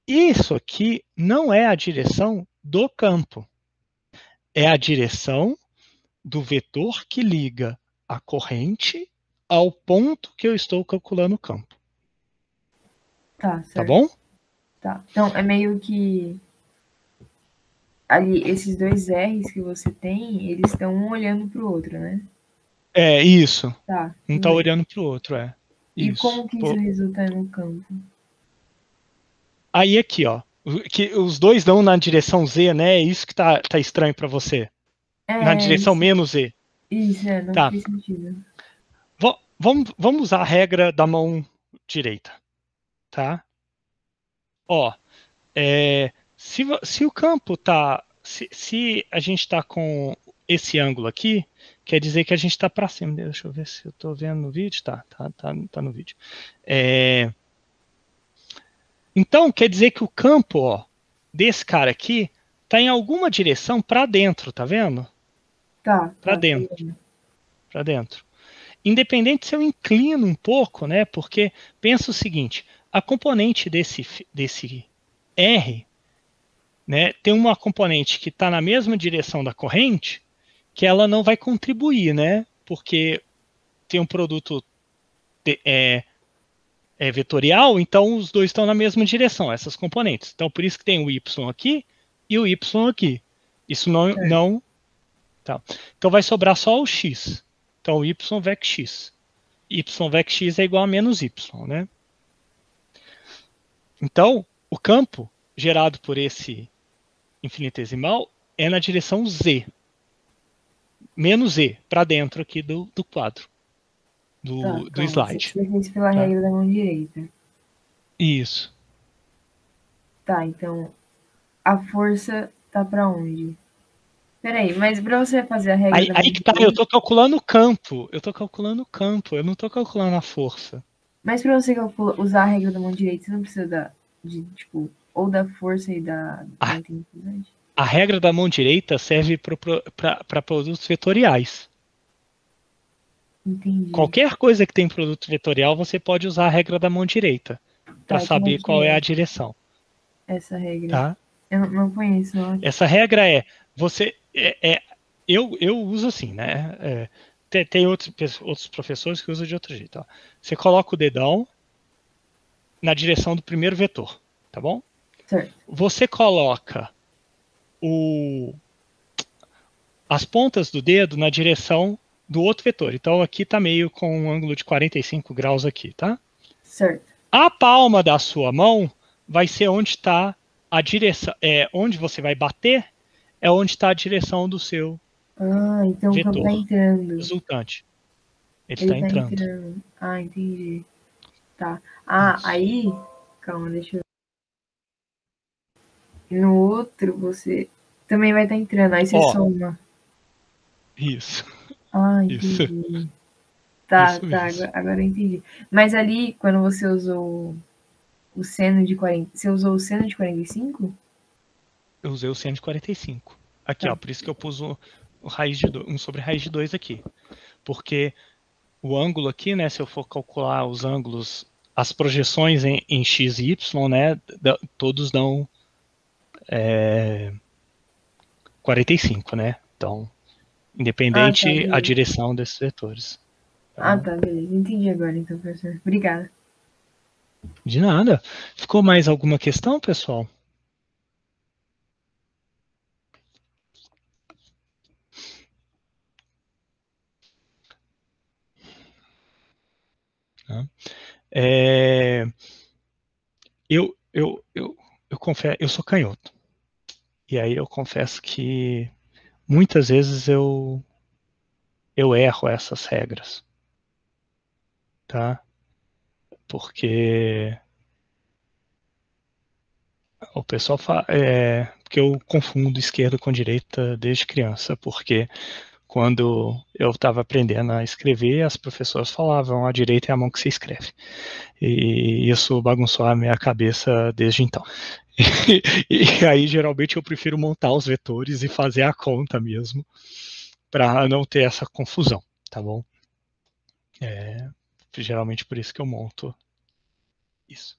Isso aqui não é a direção do campo. É a direção do vetor que liga a corrente ao ponto que eu estou calculando o campo. Tá, certo. Tá bom? Tá. Então, é meio que ali, esses dois R's que você tem, eles estão um olhando para o outro, né? É, isso. Tá. Um tá olhando para o outro, é. E Isso. como que isso resulta no campo? Aí aqui, ó. Que os dois dão na direção Z, né? É isso que tá estranho para você. Na direção Isso, menos Z. isso, não Tá. fez sentido. Vamos usar a regra da mão direita. Tá? Ó, se o campo tá... Se a gente tá com esse ângulo aqui, quer dizer que a gente tá para cima. Deixa eu ver se eu tô vendo no vídeo. Tá no vídeo. Então, quer dizer que o campo, ó, desse cara aqui tá em alguma direção para dentro, tá vendo? Tá. Para dentro. Para dentro. Independente se eu inclino um pouco, né? Porque pensa o seguinte, a componente desse R, né, tem uma componente que está na mesma direção da corrente, que ela não vai contribuir, né? Porque tem um produto vetorial, então os dois estão na mesma direção, essas componentes. Então por isso que tem o Y aqui e o Y aqui. Isso não tá. Então vai sobrar só o X. Então y vec x. Y vec x é igual a menos y, né? Então, o campo gerado por esse infinitesimal é na direção Z. Menos Z, para dentro aqui do quadro, do slide. Você fez pela tá? regra da mão direita. Isso. Tá, então a força tá para onde? Peraí, mas para você fazer a regra da mão direita... eu tô calculando o campo. Eu não tô calculando a força. Mas para você usar a regra da mão direita, você não precisa tipo, ou da força e da intensidade? A regra da mão direita serve para produtos vetoriais. Entendi. Qualquer coisa que tem produto vetorial, você pode usar a regra da mão direita para saber qual é a direção. Essa regra. Tá? Eu não conheço. Não. Essa regra eu uso assim, né? Tem outros professores que usam de outro jeito. Ó. Você coloca o dedão na direção do primeiro vetor, tá bom? Certo. Você coloca as pontas do dedo na direção do outro vetor. Então aqui está meio com um ângulo de 45 graus aqui, tá? Certo. A palma da sua mão vai ser onde está a direção, onde você vai bater, é onde está a direção do seu então vetor o campo está entrando. resultante. Ele está entrando. Ah, entendi. Tá. Ah, isso. Aí, calma, deixa eu ver. No outro, você também vai estar entrando, aí você soma. Isso. Ah, entendi. Isso. Tá, agora eu entendi. Mas ali, quando você usou o seno de 40, você usou o seno de 45? Eu usei o seno de 45. Aqui, ó, por isso que eu pus raiz de 2, sobre raiz de 2 aqui. Porque o ângulo aqui, né, se eu for calcular os ângulos, as projeções em x e y, né, todos dão 45, né? Então, independente a direção desses vetores. Tá, beleza. Entendi agora, então, professor. Obrigada. De nada. Ficou mais alguma questão, pessoal? Eu confesso, eu sou canhoto. E aí eu confesso que muitas vezes eu erro essas regras. Tá? Porque o pessoal fala, porque eu confundo esquerda com direita desde criança, porque quando eu estava aprendendo a escrever, as professoras falavam, a direita é a mão que se escreve. E isso bagunçou a minha cabeça desde então. E aí, geralmente, eu prefiro montar os vetores e fazer a conta mesmo, para não ter essa confusão, tá bom? Geralmente por isso que eu monto isso.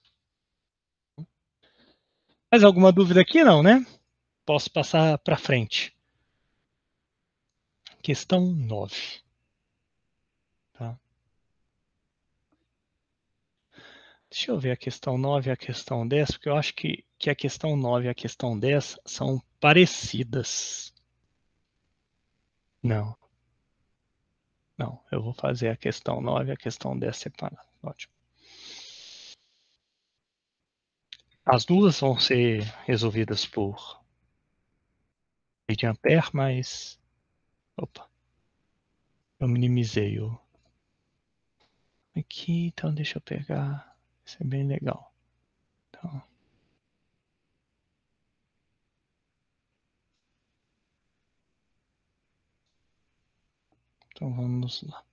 Mais alguma dúvida aqui? Não, né? Posso passar para frente. Questão 9. Tá? Deixa eu ver a questão 9 e a questão 10, porque eu acho que a questão 9 e a questão 10 são parecidas. Não. Não, eu vou fazer a questão 9 e a questão 10 separadas. Ótimo. As duas vão ser resolvidas por lei de Ampère, mas... Opa. Eu minimizei o... Aqui, então deixa eu pegar... Isso é bem legal. Então vamos lá.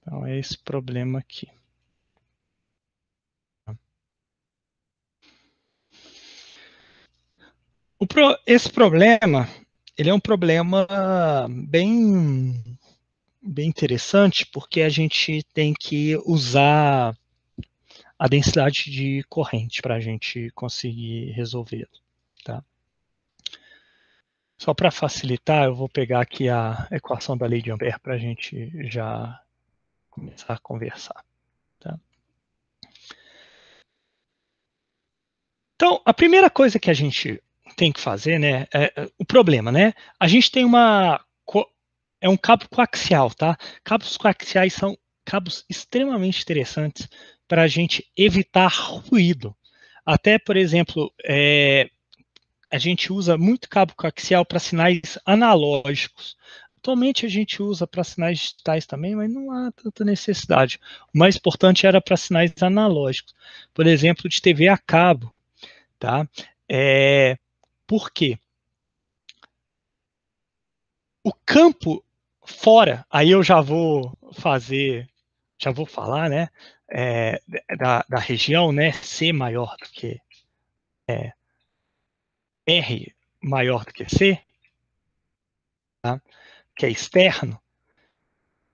Então é esse problema aqui. Esse problema, ele é um problema bem interessante, porque a gente tem que usar a densidade de corrente para a gente conseguir resolvê-lo. Tá? Só para facilitar, eu vou pegar aqui a equação da lei de Ampère para a gente já começar a conversar. Tá? Então, a primeira coisa que a gente tem que fazer, né, o problema, né? A gente tem é um cabo coaxial, tá? Cabos coaxiais são cabos extremamente interessantes, para a gente evitar ruído. Até, por exemplo, a gente usa muito cabo coaxial para sinais analógicos. Atualmente a gente usa para sinais digitais também, mas não há tanta necessidade. O mais importante era para sinais analógicos. Por exemplo, de TV a cabo. Tá? Por quê? O campo fora, aí eu já vou falar, né, da região, né, C maior do que R maior do que C, tá? Que é externo,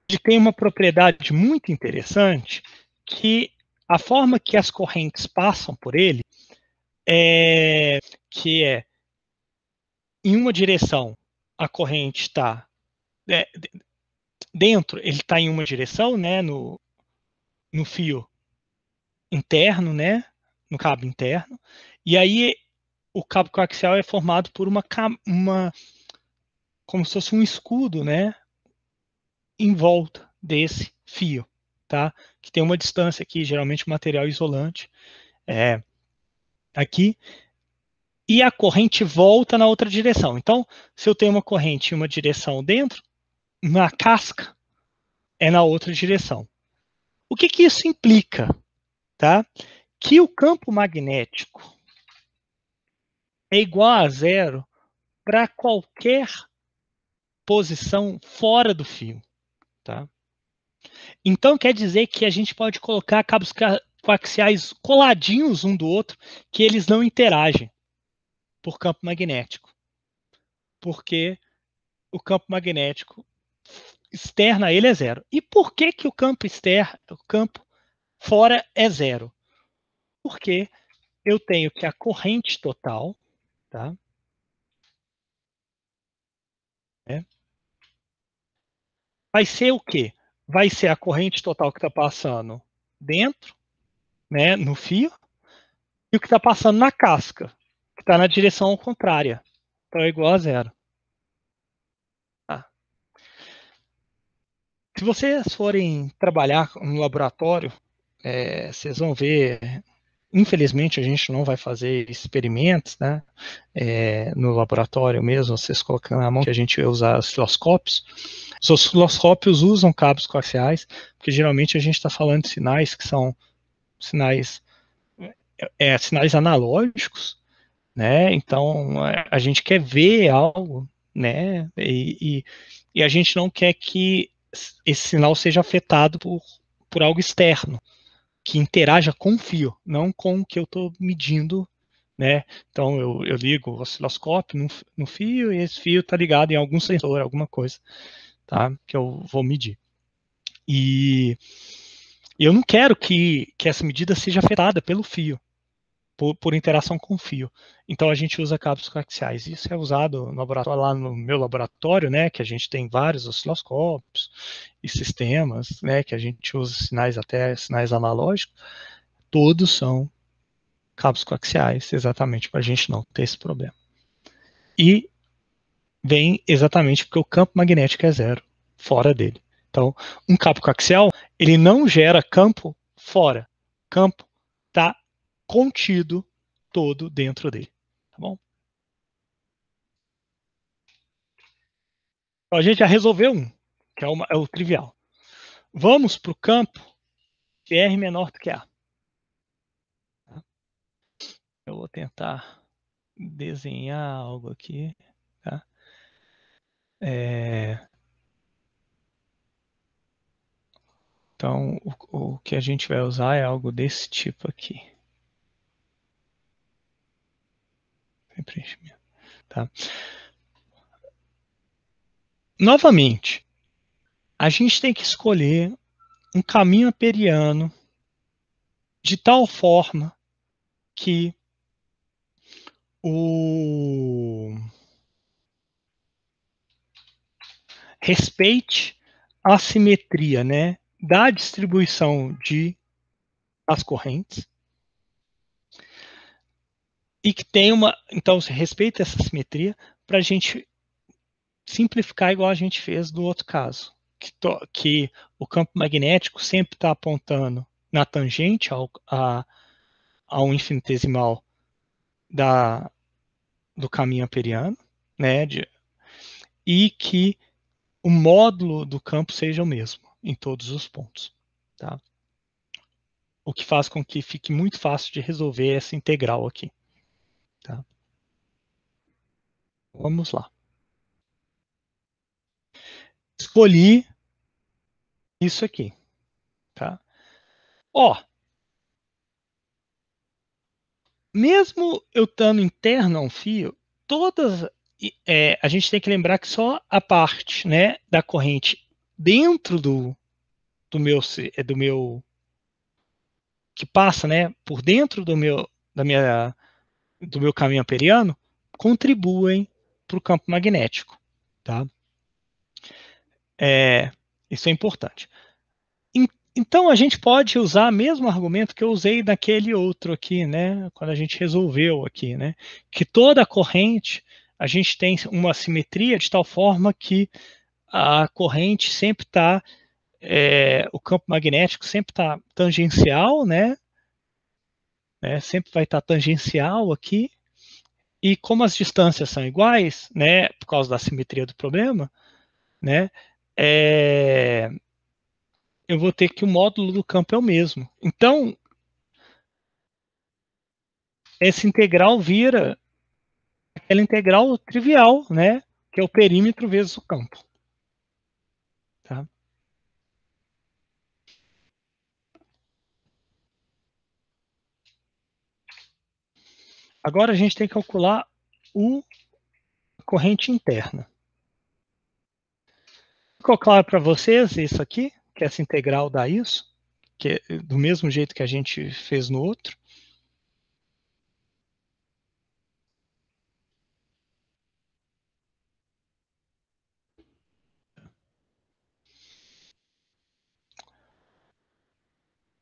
ele tem uma propriedade muito interessante que a forma que as correntes passam por ele que é em uma direção a corrente está dentro, ele está em uma direção, né, no fio interno, né, no cabo interno, e aí o cabo coaxial é formado por como se fosse um escudo, né, em volta desse fio, tá? Que tem uma distância aqui, geralmente material isolante, aqui, e a corrente volta na outra direção. Então, se eu tenho uma corrente em uma direção dentro, na casca é na outra direção. O que isso implica? Tá? Que o campo magnético é igual a zero para qualquer posição fora do fio. Tá? Então quer dizer que a gente pode colocar cabos coaxiais coladinhos um do outro, que eles não interagem por campo magnético. Porque o campo magnético externo a ele é zero. E por que o campo externo, o campo fora é zero? Porque eu tenho que a corrente total, tá? Vai ser o quê? Vai ser a corrente total que está passando dentro, né, no fio, e o que está passando na casca, que está na direção contrária. Então é igual a zero. Tá. Se vocês forem trabalhar no laboratório, vocês vão ver. Infelizmente, a gente não vai fazer experimentos, né, no laboratório mesmo, vocês colocando na mão, que a gente vai usar osciloscópios. Os osciloscópios usam cabos coaxiais, porque geralmente a gente está falando de sinais que são sinais analógicos, né? Então a gente quer ver algo, né? E a gente não quer que esse sinal seja afetado por algo externo, que interaja com o fio, não com o que eu estou medindo, né? Então eu ligo o osciloscópio no fio e esse fio está ligado em algum sensor, alguma coisa, tá? Que eu vou medir. E eu não quero que essa medida seja afetada pelo fio, por interação com o fio. Então a gente usa cabos coaxiais. Isso é usado no laboratório, lá no meu laboratório, né, que a gente tem vários osciloscópios e sistemas, né, que a gente usa sinais, até sinais analógicos. Todos são cabos coaxiais, exatamente para a gente não ter esse problema. E vem exatamente porque o campo magnético é zero, fora dele. Então, um cabo coaxial, ele não gera campo fora. O campo está contido todo dentro dele. Tá bom? Então, a gente já resolveu um, que é o trivial. Vamos para o campo de R menor do que A. Eu vou tentar desenhar algo aqui. Tá? Então, o que a gente vai usar é algo desse tipo aqui. Preenchimento. Tá? Novamente, a gente tem que escolher um caminho amperiano de tal forma que respeite a simetria, né, da distribuição das correntes e que tem então se respeita essa simetria para a gente simplificar igual a gente fez no outro caso, que o campo magnético sempre está apontando na tangente ao infinitesimal do caminho amperiano, né, e que o módulo do campo seja o mesmo em todos os pontos. Tá? O que faz com que fique muito fácil de resolver essa integral aqui. Tá? Vamos lá. Escolhi isso aqui. Tá? Ó, mesmo eu estando interno a um fio, a gente tem que lembrar que só a parte, né, da corrente dentro do meu que passa, né, por dentro do meu caminho amperiano contribuem para o campo magnético, tá? Isso é importante. Então a gente pode usar o mesmo argumento que eu usei naquele outro aqui, né? Quando a gente resolveu aqui, né? Que toda corrente a gente tem uma simetria de tal forma que a corrente sempre está, o campo magnético sempre está tangencial, né? Sempre vai estar tangencial aqui. E como as distâncias são iguais, né? Por causa da simetria do problema, né? Eu vou ter que o módulo do campo é o mesmo. Então, essa integral vira aquela integral trivial, né? Que é o perímetro vezes o campo. Tá? Agora a gente tem que calcular a corrente interna. Ficou claro para vocês isso aqui? Que essa integral dá isso? Que é do mesmo jeito que a gente fez no outro?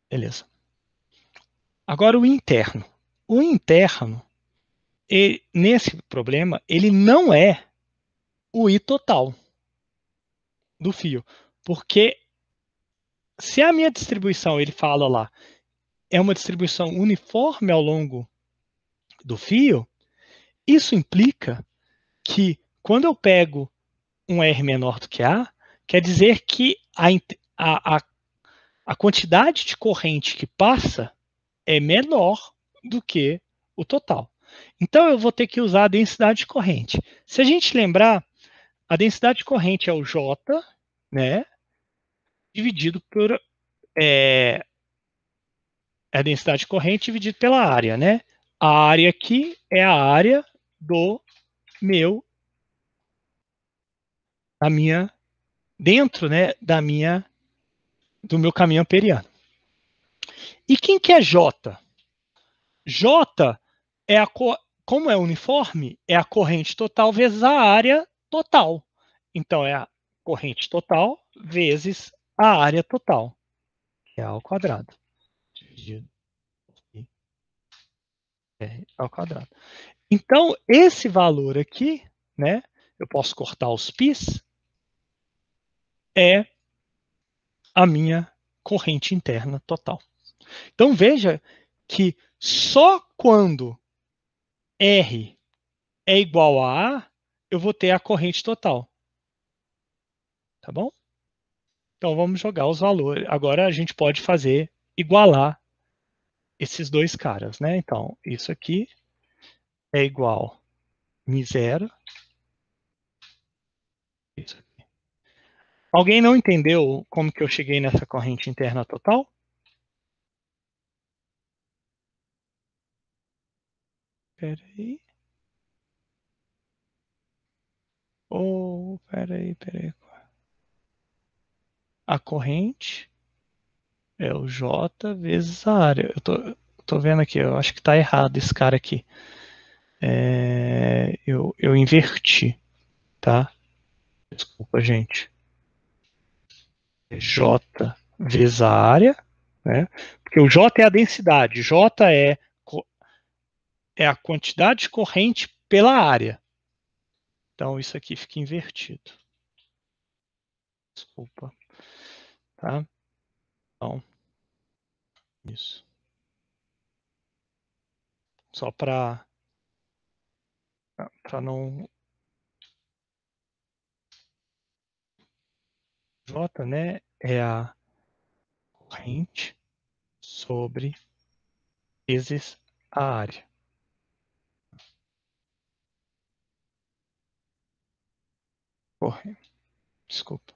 Beleza. Agora o interno. O interno, nesse problema, ele não é o I total do fio. Porque se a minha distribuição, ele fala lá, é uma distribuição uniforme ao longo do fio, isso implica que quando eu pego um R menor do que A, quer dizer que a quantidade de corrente que passa é menor do que o total. Então eu vou ter que usar a densidade de corrente. Se a gente lembrar, a densidade de corrente é o J, né, dividido por a densidade de corrente dividido pela área, né? A área aqui é a área do meu, da minha, dentro, né, do meu caminho amperiano. E quem que é J? J é como é uniforme, é a corrente total vezes a área total. Então é a corrente total vezes a área total, que é A ao quadrado, dividido por R ao quadrado. Então, esse valor aqui, né, eu posso cortar os πs, é a minha corrente interna total. Então, veja que só quando R é igual a A, eu vou ter a corrente total. Tá bom? Então, vamos jogar os valores. Agora, a gente pode igualar esses dois caras, né? Então, isso aqui é igual a μ0. Isso aqui. Alguém não entendeu como que eu cheguei nessa corrente interna total? Espera aí. Peraí. A corrente é o J vezes a área. Eu tô vendo aqui, eu acho que está errado esse cara aqui. Eu inverti, tá? Desculpa, gente. É J vezes a área, né? Porque o J é a densidade, J é a quantidade de corrente pela área. Então isso aqui fica invertido. Desculpa. Tá? Então, Isso. Só para não... J, né, é a corrente sobre vezes a área. Corrente, desculpa.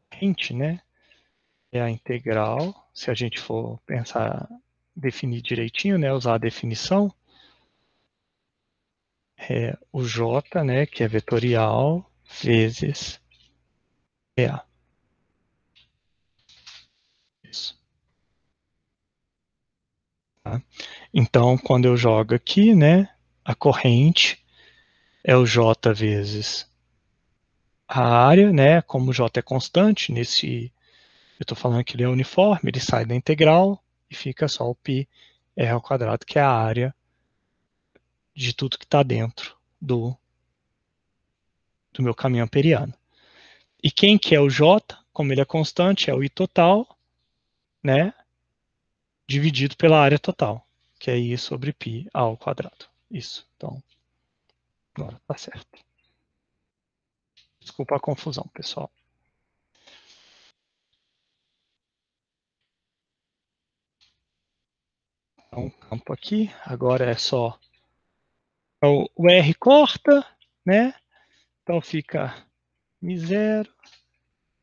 Corrente, né, é a integral, se a gente for pensar, definir direitinho, né, usar a definição, é o J, né, que é vetorial, vezes EA. Isso. Tá? Então, quando eu jogo aqui, né, a corrente é o J vezes a área, né, como o J é constante, eu estou falando que ele é uniforme, ele sai da integral e fica só o πr ao quadrado, que é a área de tudo que está dentro do meu caminho amperiano. E quem que é o J? Como ele é constante, é o I total, né, dividido pela área total, que é I sobre π ao quadrado. Isso, então, agora tá certo. Desculpa a confusão, pessoal. Então, campo aqui, agora é só o R corta, né? Então fica μ0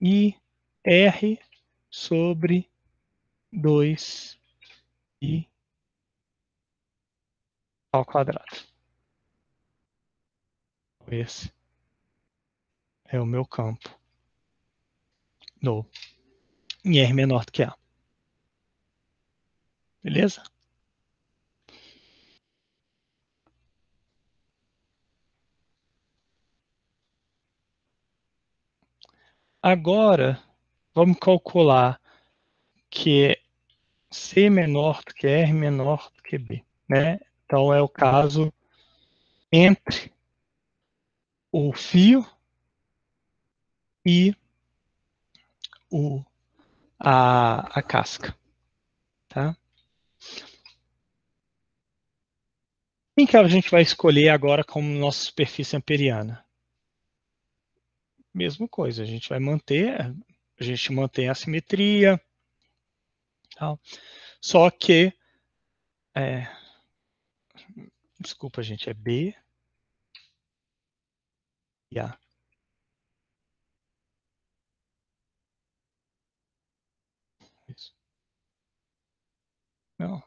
I R sobre 2I ao quadrado. Esse é o meu campo no em R menor do que A. Beleza? Agora, vamos calcular que C menor do que R menor do que B, né? Então, é o caso entre o fio e a casca, tá? Quem que a gente vai escolher agora como nossa superfície amperiana? Mesma coisa, a gente mantém a simetria, tá? Só que, desculpa, gente, é B e A. Isso. Não.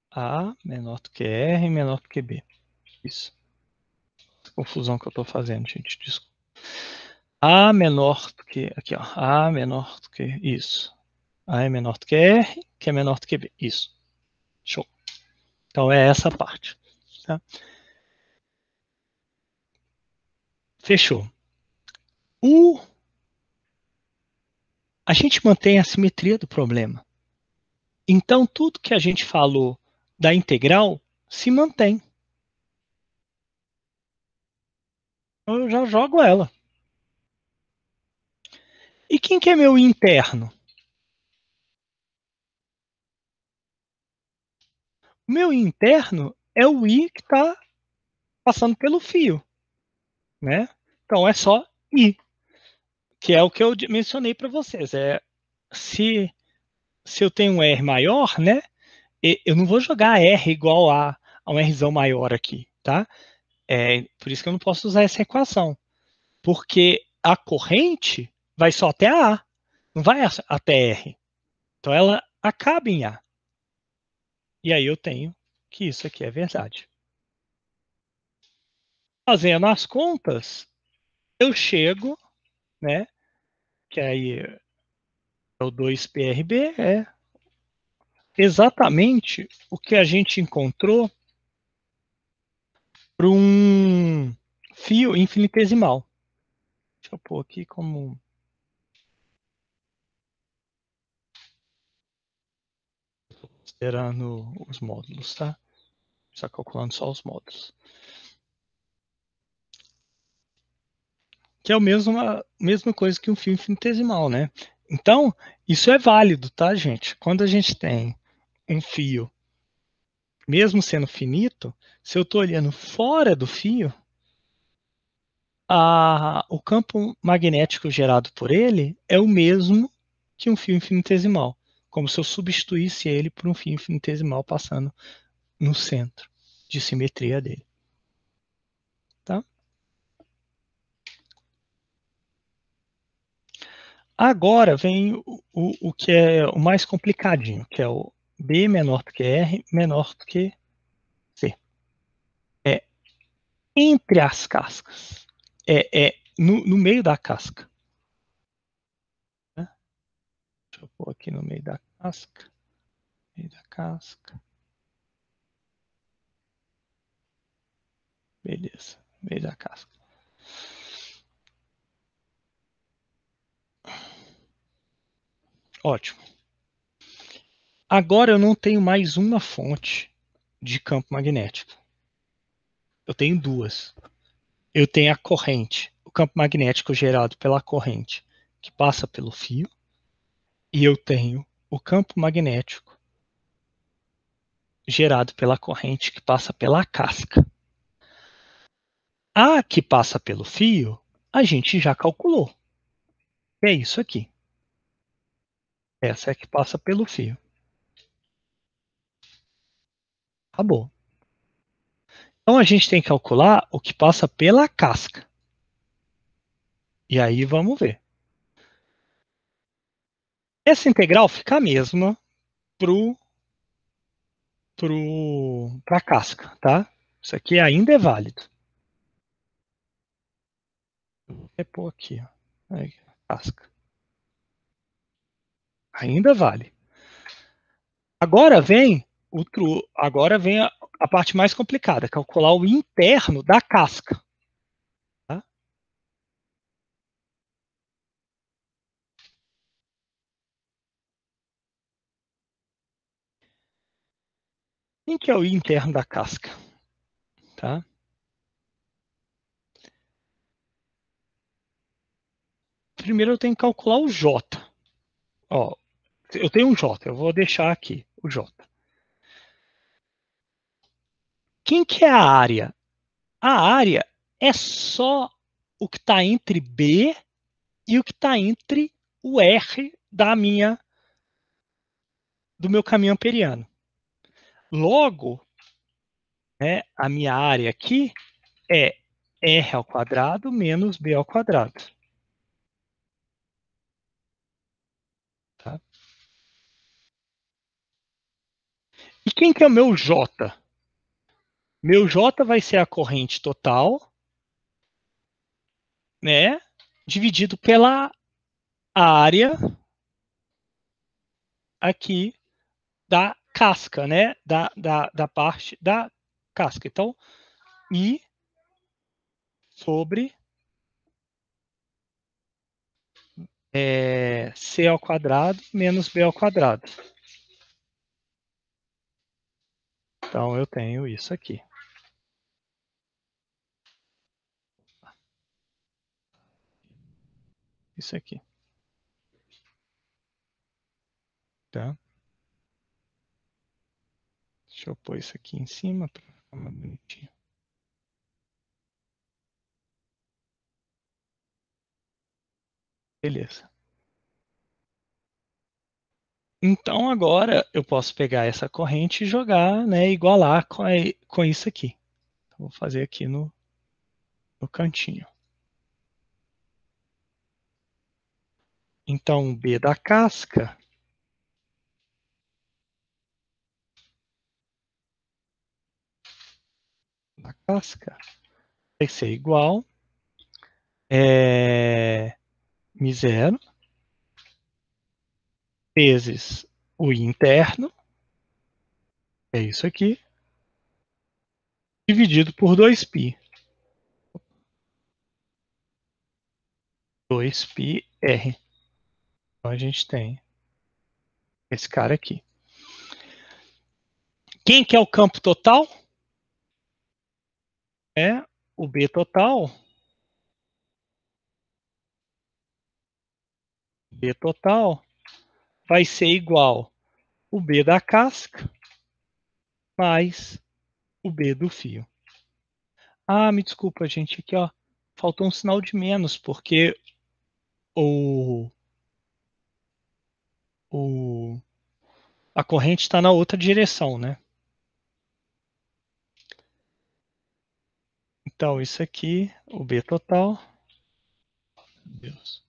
A menor do que R, menor do que B. Isso. Essa confusão que eu estou fazendo, gente, desculpa. A menor do que, aqui ó, A menor do que, isso. A é menor do que R, que é menor do que B. Isso. Show. Então é essa parte. Tá? Fechou. A gente mantém a simetria do problema. Então, tudo que a gente falou da integral se mantém. Eu já jogo ela. E quem que é meu interno? O meu interno é o I que está passando pelo fio, né? Então é só I, que é o que eu mencionei para vocês. Se, se eu tenho um R maior, né? Eu não vou jogar R igual a um Rzão maior aqui, tá? Por isso que eu não posso usar essa equação. Porque a corrente vai só até A, não vai até R. Então ela acaba em A. E aí eu tenho que isso aqui é verdade. Fazendo as contas, eu chego, né? Que aí é o 2PRB, é exatamente o que a gente encontrou para um fio infinitesimal. Deixa eu pôr aqui como... Considerando os módulos, tá? Está calculando só os módulos. Que é a mesma coisa que um fio infinitesimal, né? Então, isso é válido, tá, gente? Quando a gente tem um fio, mesmo sendo finito, se eu estou olhando fora do fio, o campo magnético gerado por ele é o mesmo que um fio infinitesimal, como se eu substituísse ele por um fio infinitesimal passando no centro de simetria dele. Tá? Agora vem o que é o mais complicadinho, que é o B menor do que R menor do que C. É entre as cascas. É no meio da casca. Né? Deixa eu pôr aqui no meio da casca. Meio da casca. Beleza. Meio da casca. Ótimo. Agora eu não tenho mais uma fonte de campo magnético. Eu tenho duas. Eu tenho a corrente, o campo magnético gerado pela corrente que passa pelo fio, e eu tenho o campo magnético gerado pela corrente que passa pela casca. A que passa pelo fio, a gente já calculou. É isso aqui. Essa é a que passa pelo fio. Acabou. Então a gente tem que calcular o que passa pela casca. E aí vamos ver. Essa integral fica a mesma para a casca, tá? Isso aqui ainda é válido. Vou repor aqui, ó. Aí, casca. Ainda vale. Agora vem a parte mais complicada, calcular o interno da casca. Tá? Quem que é o interno da casca? Tá? Primeiro eu tenho que calcular o J. Ó, eu tenho um J, eu vou deixar aqui o J. Quem que é a área? A área é só o que está entre B e o que está entre o R do meu caminho amperiano. Logo, né, a minha área aqui é R ao quadrado menos B ao quadrado. Tá? E quem que é o meu J? Meu J vai ser a corrente total, né, dividido pela área aqui da casca, né, da parte da casca. Então, I sobre C ao quadrado menos B ao quadrado. Então, eu tenho isso aqui. Isso aqui. Tá? Deixa eu pôr isso aqui em cima para ficar mais bonitinho. Beleza. Então agora eu posso pegar essa corrente e jogar, né, igualar com isso aqui. Então, vou fazer aqui no cantinho. Então B da casca vai ser igual μ0 vezes o interno, é isso aqui, dividido por 2π. 2πr. Então a gente tem esse cara aqui. Quem que é o campo total? É o B total B total vai ser igual o B da casca mais o B do fio. Ah, me desculpa, gente, aqui ó, faltou um sinal de menos, porque o, a corrente está na outra direção, né? Então, isso aqui, o B total, Deus,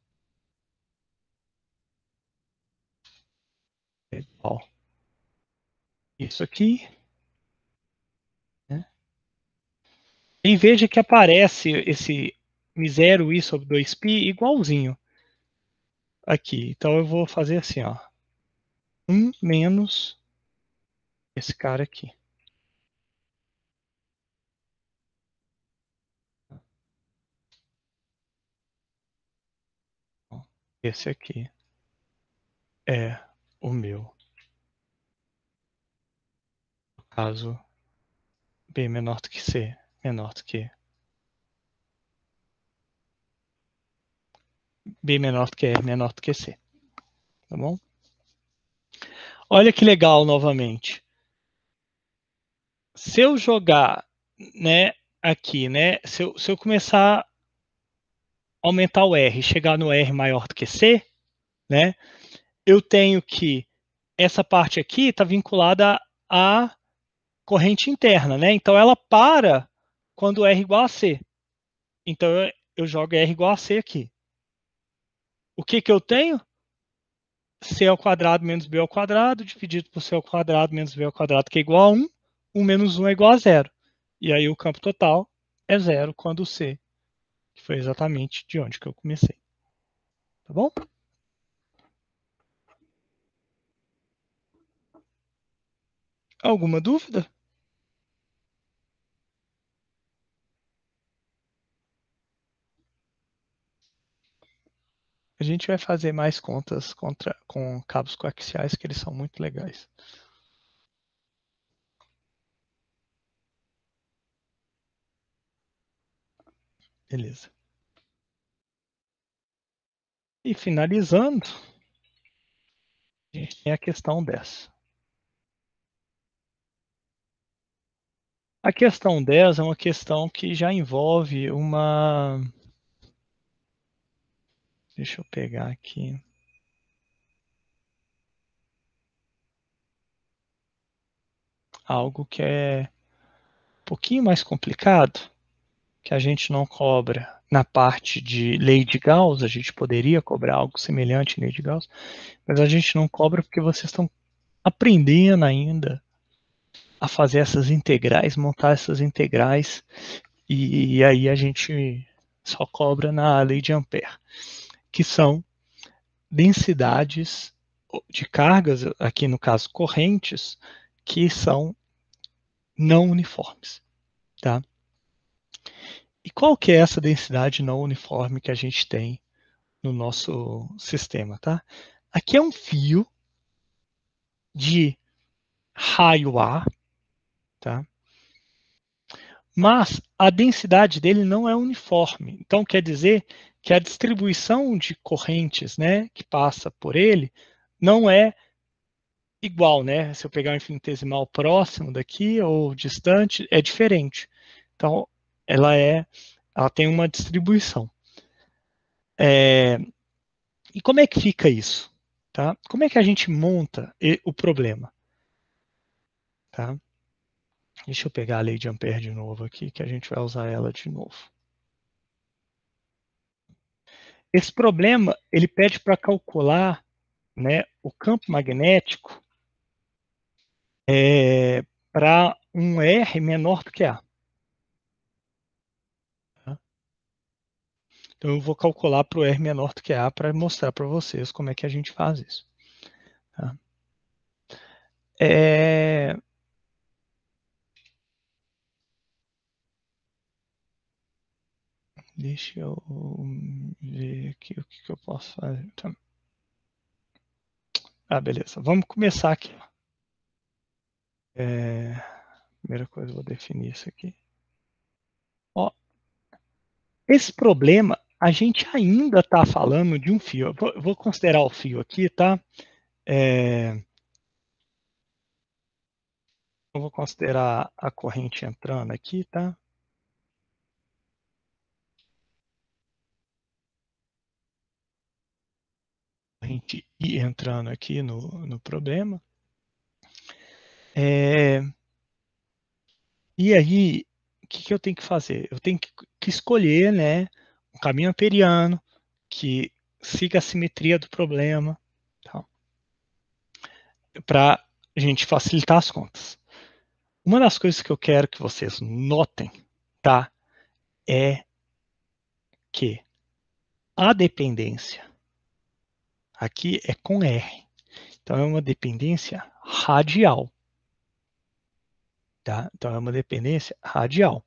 é igual isso aqui, né? E veja que aparece esse zero I sobre 2π igualzinho aqui. Então, eu vou fazer assim, ó, 1 menos esse cara aqui. Esse aqui é o meu, no caso, B menor do que C, menor do que B menor do que R, menor do que C, tá bom? Olha que legal novamente. Se eu jogar, né, aqui, né, se eu começar a aumentar o R, chegar no R maior do que C, né, eu tenho que essa parte aqui está vinculada à corrente interna, né? Então ela para quando R igual a C. Então eu jogo R igual a C aqui. O que que eu tenho? C ao quadrado menos B ao quadrado, dividido por C ao quadrado menos B ao quadrado, que é igual a 1. 1 menos 1 é igual a 0. E aí o campo total é 0 quando o C, que foi exatamente de onde que eu comecei. Tá bom? Alguma dúvida? A gente vai fazer mais contas com cabos coaxiais, que eles são muito legais. Beleza. E finalizando, a gente tem a questão 10. A questão 10 é uma questão que já envolve uma... Deixa eu pegar aqui. Algo que é um pouquinho mais complicado, que a gente não cobra na parte de lei de Gauss. A gente poderia cobrar algo semelhante à lei de Gauss, mas a gente não cobra porque vocês estão aprendendo ainda a fazer essas integrais, montar essas integrais, e aí a gente só cobra na lei de Ampère, que são densidades de cargas, aqui no caso correntes, que são não uniformes, tá? E qual que é essa densidade não uniforme que a gente tem no nosso sistema, tá? Aqui é um fio de raio A, tá? Mas a densidade dele não é uniforme. Então quer dizer que a distribuição de correntes, né, que passa por ele não é igual, né? Se eu pegar um infinitesimal próximo daqui ou distante, é diferente. Então ela tem uma distribuição. E como é que fica isso? Tá? Como é que a gente monta o problema? Tá? Deixa eu pegar a lei de Ampère de novo aqui, que a gente vai usar ela de novo. Esse problema, ele pede para calcular, né, o campo magnético para um R menor do que A. Tá? Então eu vou calcular para o R menor do que A para mostrar para vocês como é que a gente faz isso. Tá? Deixa eu ver aqui o que eu posso fazer. Tá. Ah, beleza. Vamos começar aqui. Primeira coisa, eu vou definir isso aqui. Ó, esse problema a gente ainda está falando de um fio. Eu vou considerar o fio aqui, tá? Eu vou considerar a corrente entrando aqui, tá? Corrente I entrando aqui no problema. E aí, o que eu tenho que fazer? Eu tenho que escolher, né, um caminho amperiano que siga a simetria do problema, tá? Para a gente facilitar as contas. Uma das coisas que eu quero que vocês notem, tá, é que a dependência aqui é com R. Então é uma dependência radial, tá? Então é uma dependência radial.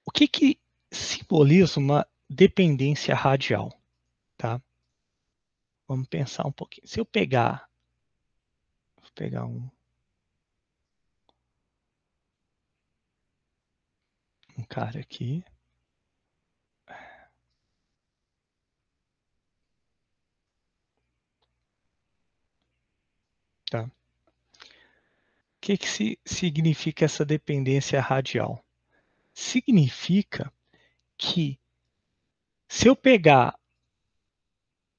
O que simboliza uma dependência radial, tá? Vamos pensar um pouquinho. Se eu pegar, vou pegar um cara aqui. Tá? O que significa essa dependência radial? Significa que se eu pegar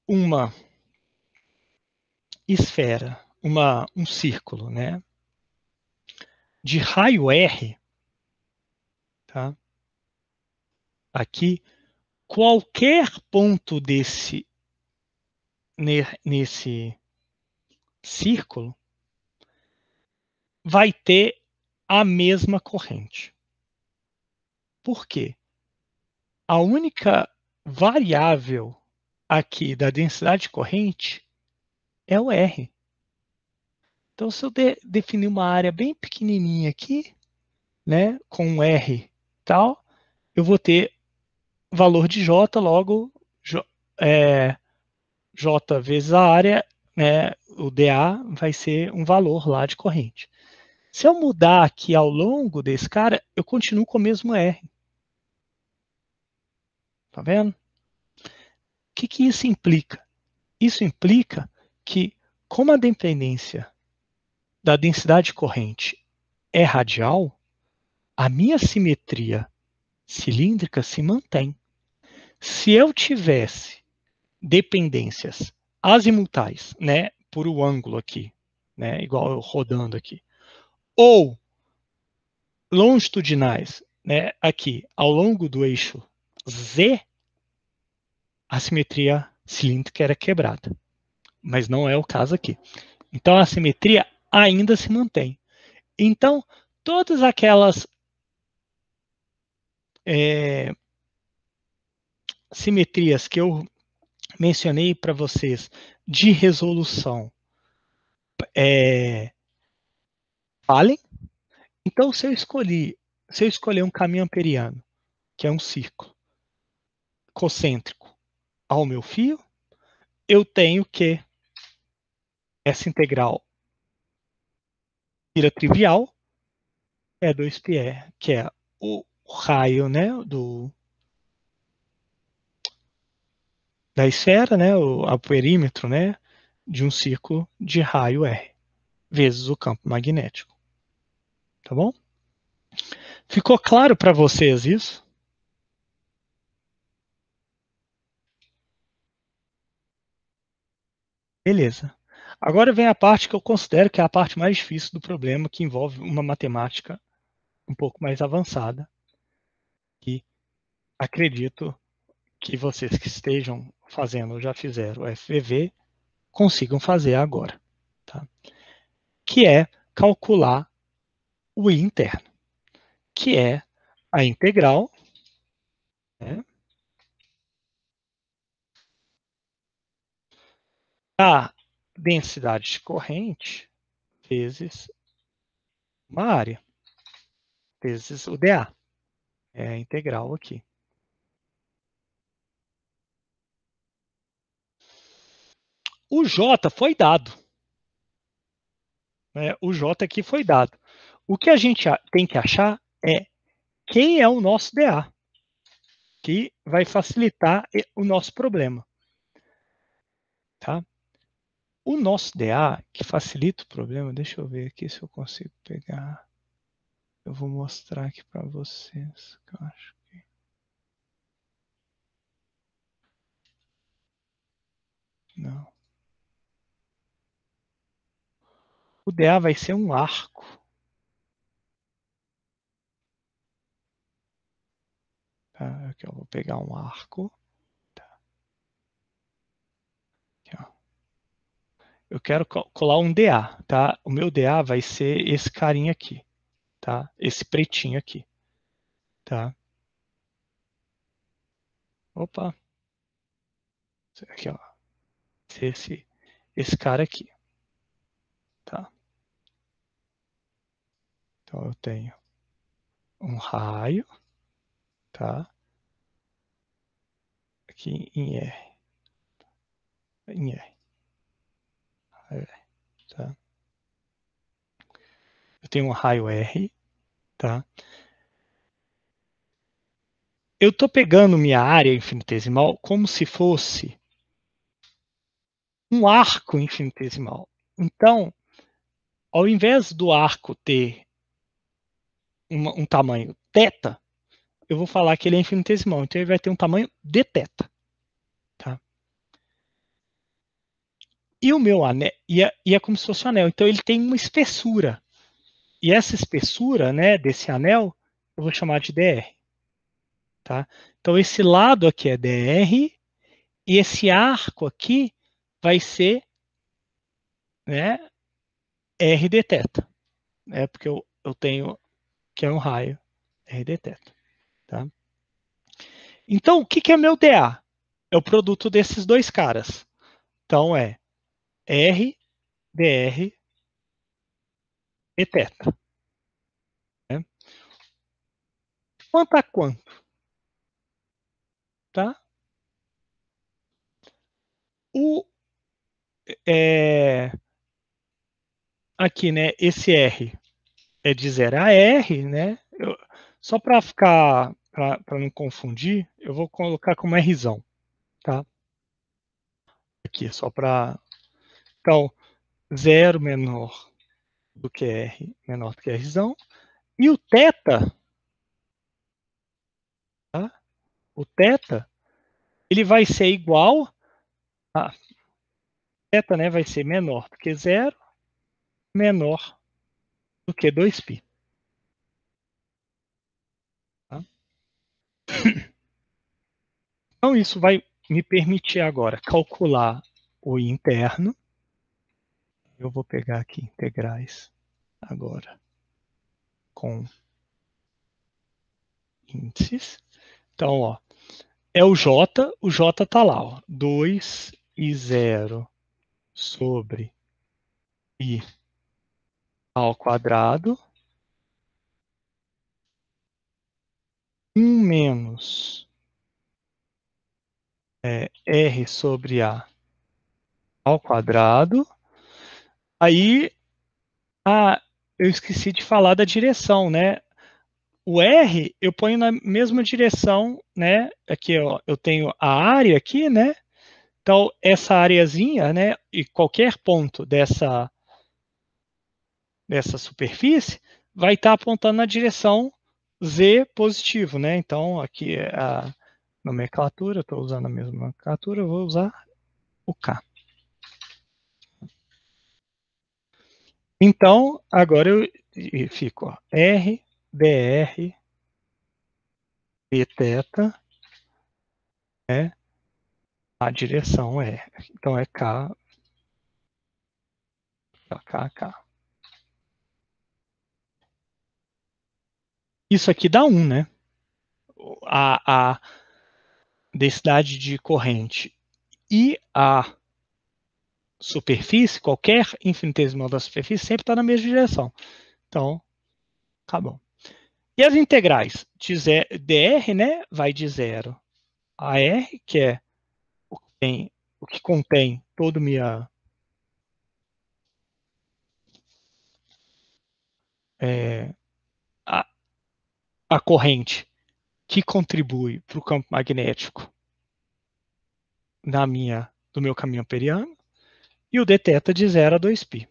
uma esfera, um círculo, né, de raio R, tá? Aqui, qualquer ponto nesse círculo vai ter a mesma corrente. Por quê? A única variável aqui da densidade de corrente é o R. Então, se eu definir uma área bem pequenininha aqui, né, com um R tal, eu vou ter valor de J, logo J vezes a área, né, o dA vai ser um valor lá de corrente. Se eu mudar aqui ao longo desse cara, eu continuo com o mesmo R. Tá vendo? O que isso implica? Isso implica que, como a dependência da densidade de corrente é radial, a minha simetria cilíndrica se mantém. Se eu tivesse dependências azimutais, né, por o ângulo aqui, né, igual eu rodando aqui, ou longitudinais, né, aqui ao longo do eixo Z, a simetria cilíndrica era quebrada. Mas não é o caso aqui. Então a simetria ainda se mantém. Então, todas aquelas simetrias que eu mencionei para vocês de resolução valem. Então, se eu escolher um caminho amperiano, que é um círculo concêntrico ao meu fio, eu tenho que essa integral vira trivial, é 2πr, que é o raio, né, da esfera, né, o perímetro, né, de um círculo de raio R, vezes o campo magnético. Tá bom? Ficou claro para vocês isso? Beleza. Agora vem a parte que eu considero que é a parte mais difícil do problema, que envolve uma matemática um pouco mais avançada. E acredito que vocês que estejam fazendo ou já fizeram o FVV consigam fazer agora. Tá? Que é calcular o I interno, que é a integral, né, da densidade de corrente vezes uma área, vezes o dA. É a integral aqui. O J foi dado. Né? O J aqui foi dado. O que a gente tem que achar é quem é o nosso dA. aqui vai facilitar o nosso problema. Tá? O nosso DA, que facilita o problema, deixa eu ver aqui se eu consigo pegar. Eu vou mostrar aqui para vocês. Eu acho que... Não. O DA vai ser um arco. Tá? Aqui eu vou pegar um arco. Tá? Aqui, ó. Eu quero colar um DA, tá? O meu DA vai ser esse carinha aqui, tá? Esse pretinho aqui, tá? Opa. Aqui, ó. Esse cara aqui, tá? Então eu tenho um raio, tá? Aqui em R. Em R. Tá? Eu tenho um raio R, tá? Eu estou pegando minha área infinitesimal como se fosse um arco infinitesimal. Então, ao invés do arco ter um tamanho θ, eu vou falar que ele é infinitesimal. Então, ele vai ter um tamanho dθ. Tá? E o meu anel, e é como se fosse um anel. Então, ele tem uma espessura. E essa espessura, né, desse anel, eu vou chamar de dr. Tá? Então, esse lado aqui é dr, e esse arco aqui vai ser, né, r dθ. Né, porque eu tenho que é um raio r dθ. Tá? Então, o que é meu dA? É o produto desses dois caras. Então, é r dr dθ. Né? Quanto a quanto? Tá? O, aqui, né, esse R é de 0 a R, né? Só para ficar, para não confundir, eu vou colocar como Rzão, tá? Aqui, só para... Então, 0 menor do que R, menor do que Rzão. E o θ, tá? O θ, ele vai ser igual a... θ, né, vai ser menor do que 0, menor do que 2π. Tá? Então, isso vai me permitir agora calcular o interno. Eu vou pegar aqui integrais agora com índices. Então, ó, é o J está lá, ó, 2 e 0 sobre I ao quadrado, 1 menos R sobre A ao quadrado. Aí, eu esqueci de falar da direção, né? O R eu ponho na mesma direção, né? Aqui, ó, eu tenho a área aqui, né? Então, essa areazinha, né? E qualquer ponto dessa superfície vai estar apontando na direção Z positivo, né? Então, aqui é a nomenclatura, estou usando a mesma nomenclatura, eu vou usar o K. Então, agora eu fico, ó, R, dr, dθ, né? A direção é, então é K, K, K. Isso aqui dá 1, né? A densidade de corrente e a superfície, qualquer infinitesimal da superfície, sempre está na mesma direção. Então, tá bom. E as integrais de dr, né, vai de 0 a r, que é o que contém toda a corrente que contribui para o campo magnético do meu caminho amperiano, e o dθ de 0 a 2π.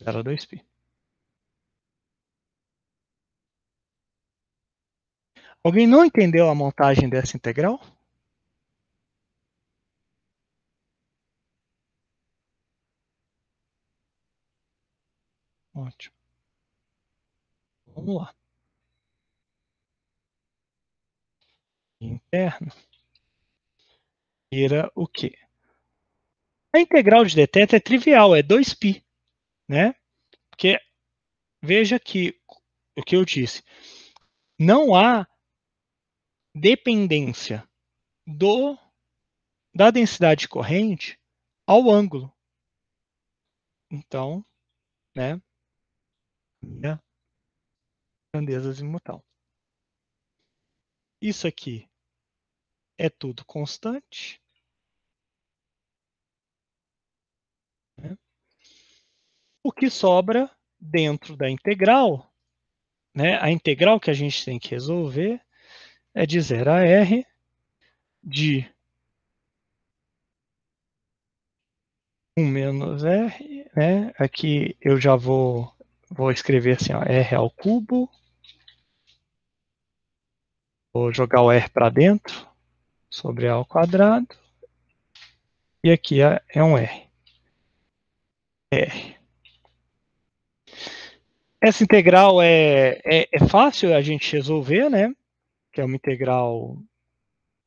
0 a 2π. Alguém não entendeu a montagem dessa integral? Ótimo. Vamos lá. Interno. Vira o quê? A integral de dθ é trivial, é 2π, né? Porque veja que o que eu disse, não há dependência da densidade de corrente ao ângulo. Então, né, a grandeza azimutal. Isso aqui é tudo constante. Né? O que sobra dentro da integral, né, a integral que a gente tem que resolver é de 0 a r de 1 menos r, né? Aqui eu já vou escrever assim, ó, r ao cubo. Vou jogar o r para dentro, sobre a ao quadrado. E aqui é um r. R. Essa integral é fácil a gente resolver, né? Que é uma integral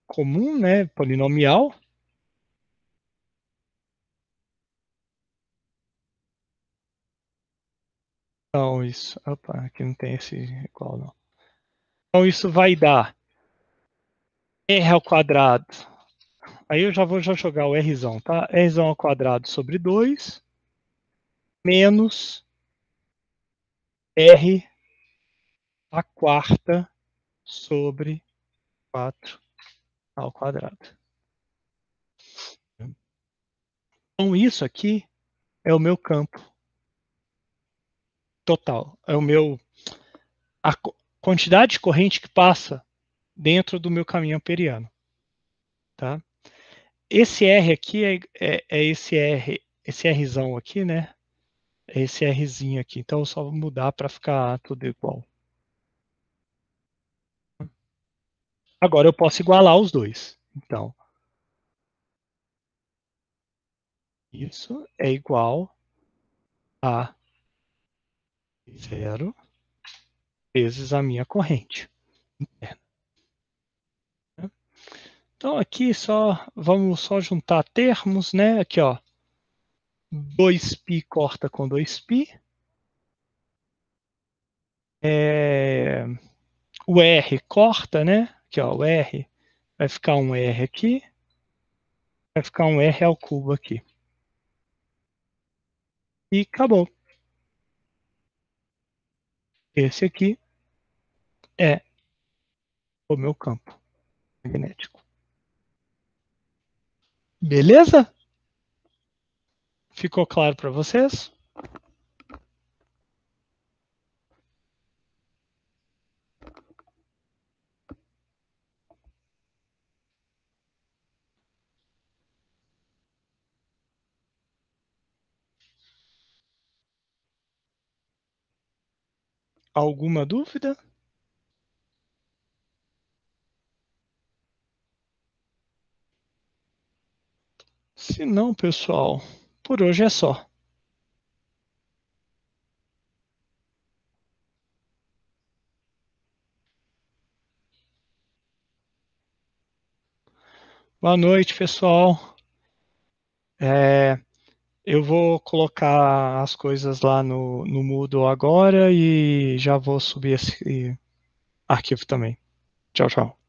comum, né? Polinomial. Então, isso... Opa, aqui não tem esse igual, não. Então, isso vai dar r ao quadrado. Aí eu já vou jogar o rzão, tá? Rzão ao quadrado sobre 2 menos r a quarta sobre 4 ao quadrado. Então, isso aqui é o meu campo total. É a quantidade de corrente que passa dentro do meu caminho amperiano. Tá? Esse R aqui é esse Rzão aqui, né? É esse Rzinho aqui. Então, eu só vou mudar para ficar tudo igual. Agora eu posso igualar os dois. Então, isso é igual a 0 vezes a minha corrente interna. Então aqui vamos só juntar termos, né? Aqui, ó, 2π corta com 2π. O R corta, né? Aqui, ó, o R vai ficar um R aqui, vai ficar um R ao cubo aqui. E acabou. Esse aqui é o meu campo magnético. Beleza? Ficou claro para vocês? Alguma dúvida? Se não, pessoal, por hoje é só. Boa noite, pessoal. Eu vou colocar as coisas lá no Moodle agora e já vou subir esse arquivo também. Tchau, tchau.